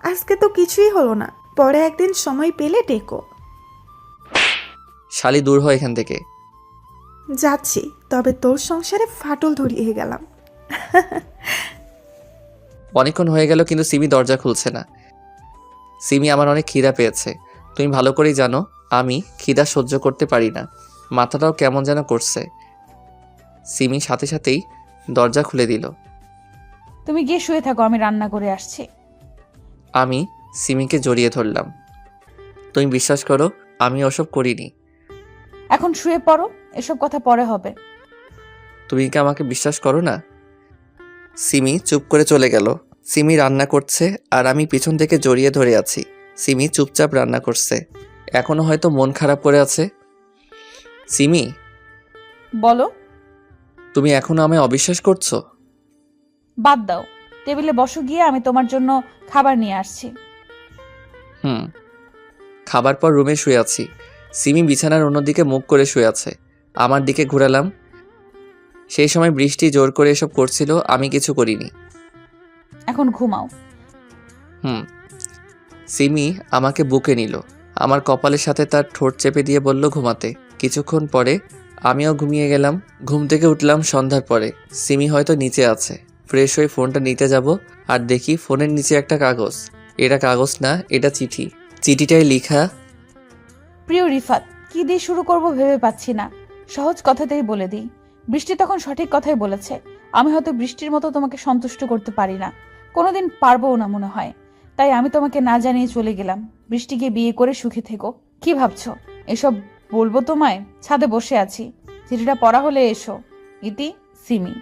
আজকে তো কিছুই হলো না, পরে একদিন সময় পেলে ডেকো। শালি, দূর হয় এখান থেকে। যাচ্ছি, তবে তোর সংসারে ফাটল ধরিয়ে গেলাম। অনেকক্ষণ হয়ে গেল কিন্তু সিমি দরজা খুলছে না। সিমি, আমার অনেক খিদা পেয়েছে। তুমি ভালো করেই জানো আমি খিদা সহ্য করতে পারি না। মাথাটাও কেমন যেন করছে। সিমি সাথে সাথেই দরজা খুলে দিল। তুমি গিয়ে শুয়ে থাকো, আমি রান্না করে আসছি। আমি সিমিকে জড়িয়ে ধরলাম। তুমি বিশ্বাস করো, আমি ওসব করিনি। এখন শুয়ে পড়ো, এসব কথা পরে হবে। তুমি কি আমাকে বিশ্বাস করো না? সিমি চুপ করে চলে গেল। সিমি রান্না করছে আর আমি পিছন থেকে জড়িয়ে ধরে আছি। সিমি চুপচাপ রান্না করছে, এখনো হয়তো মন খারাপ করে আছে। সিমি, বলো। তুমি এখনো আমায় অবিশ্বাস করছো? বাদ দাও, টেবিলে বসো গিয়ে, আমি তোমার জন্য খাবার নিয়ে আসছি। খাবার পর রুমে শুয়ে আছি। সিমি বিছানার অন্যদিকে মুখ করে শুয়ে আছে। আমার দিকে ঘোরালাম। সেই সময় বৃষ্টি জোর করে এসব করছিল, আমি কিছু করিনি। এখন ঘুমাও। সিমি আমাকে বুকে নিল, আমার কপালের সাথে তার ঠোঁট চেপে দিয়ে বলল ঘুমাতে। কিছুক্ষণ পরে আমিও ঘুমিয়ে গেলাম। ঘুম থেকে উঠলাম সন্ধ্যার পরে। সিমি হয়তো নিচে আছে। ফ্রেশ হয়ে ফোনটা নিতে যাব আর দেখি ফোনের নিচে একটা কাগজ। এটা কাগজ না, এটা চিঠি। চিঠিটায় লেখা, প্রিয় রিফাত, কি দিয়ে শুরু করব ভেবে পাচ্ছি না। সহজ কথাতেই বলে দিই। বৃষ্টি তখন সঠিক কথাই বলেছে। আমি হয়তো বৃষ্টির মতো তোমাকে সন্তুষ্ট করতে পারি না, কোনোদিন পারবও না মনে হয়। তাই আমি তোমাকে না জানিয়ে চলে গেলাম। বৃষ্টিকে বিয়ে করে সুখে থেকো। কি ভাবছো এসব বলবো তোমায়? ছাদে বসে আছি, চিঠিটা পড়া হলে এসো। ইতি, সিমি।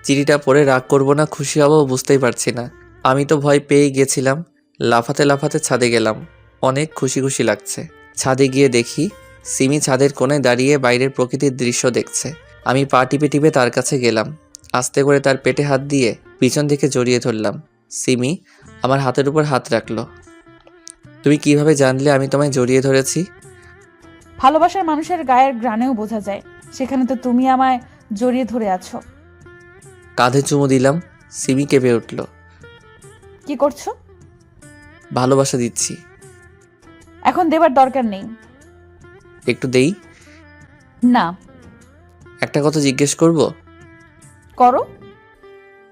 চিঠিটা পড়ে রাগ করব না খুশি হব বুঝতেই পারছি না। আমি তো ভয় পেয়ে গেছিলাম। লাফাতে লাফাতে ছাদে গেলাম। অনেক খুশি খুশি লাগছে। ছাদে গিয়ে দেখি সিমি ছাদের কোণে দাঁড়িয়ে বাইরের প্রকৃতির দৃশ্য দেখছে। আমি পা টিপে টিপে তার কাছে গেলাম। আস্তে করে তার পেটে হাত দিয়ে পিছন থেকে জড়িয়ে ধরলাম। সিমি আমার হাতের উপর হাত রাখলো। তুমি কিভাবে জানলে আমি তোমায় জড়িয়ে ধরেছি? ভালোবাসার মানুষের গায়ের গ্রানেও বোঝা যায়। সেখানে তো তুমি আমায় জড়িয়ে ধরে আছো। কাঁধে চুমু দিলাম। সিমি কেঁপে উঠল। কি করছো? ভালোবাসা দিচ্ছি। এখন দেবার দরকার নেই। একটু দেই। না। একটা কথা জিজ্ঞেস করব? করো।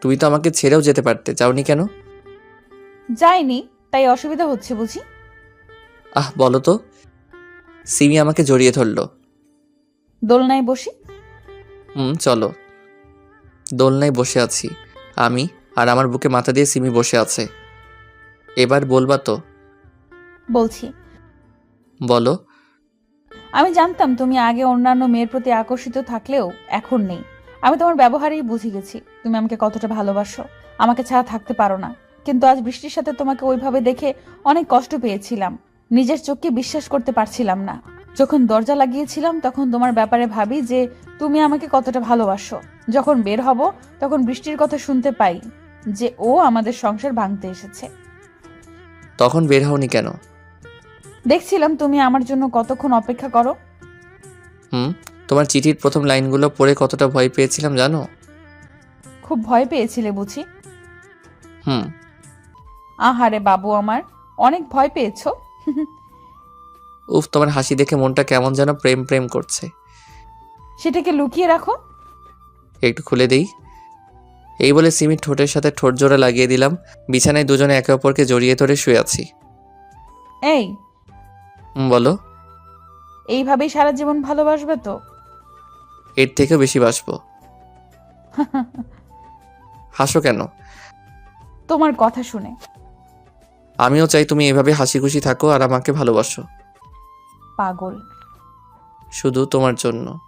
তুমি তো আমাকে ছেড়েও যেতে পারতে, যাওনি কেন? যাইনি, তাই অসুবিধা হচ্ছে বুঝি? আহ বলো তো। সিমি আমাকে জড়িয়ে ধরলো। দোলনায় বসি। চলো। দোলনায় বসে আছি আমি, আর আমার বুকে মাথা দিয়ে সিমি বসে আছে। এবার বলবা তো? বলছি। বলো। আমি জানতাম তুমি আগে অন্যান্য মেয়ের প্রতি আকর্ষিত থাকলেও এখন নেই। আমি তোমার ব্যবহারেই বুঝে গেছি তুমি আমাকে কতটা ভালোবাসো। আমাকে ছাড়া থাকতে পারো না। কিন্তু আজ বৃষ্টির সাথে তোমাকে ওইভাবে দেখে অনেক কষ্ট পেয়েছিলাম। নিজের চোখকে বিশ্বাস করতে পারছিলাম না। যখন দরজা লাগিয়েছিলাম তখন তোমার ব্যাপারে ভাবি যে তুমি আমাকে কতটা ভালোবাসো। যখন বের হব তখন বৃষ্টির কথা শুনতে পাই যে ও আমাদের সংসার ভাঙতে এসেছে। তখন বের হওনি কেন? দেখছিলাম তুমি আমার জন্য কতক্ষণ অপেক্ষা করো। তোমার চিঠির প্রথম লাইনগুলো পড়ে কতটা ভয় পেয়েছিলাম জানো? খুব ভয় পেয়েছিলে বুঝি? হুম। আহারে বাবু আমার, অনেক ভয় পেয়েছো। উফ, তোমার হাসি দেখে মনটা কেমন যেন প্রেম প্রেম করছে। সেটাকে লুকিয়ে রাখো। একটু খুলে দেই। এই বলে সিমির ঠোঁটের সাথে ঠোঁট জোড়া লাগিয়ে দিলাম। বিছানায় দুজনে একে অপরকে জড়িয়ে ধরে শুয়ে আছি। এই বলো। এইভাবেই সারা জীবন ভালোবাসবে তো? এর থেকেও বেশি বাসবো। হাসো কেন? তোমার কথা শুনে। আমিও চাই তুমি এভাবে হাসি খুশি থাকো আর আমাকে ভালোবাসো। পাগল। শুধু তোমার জন্য।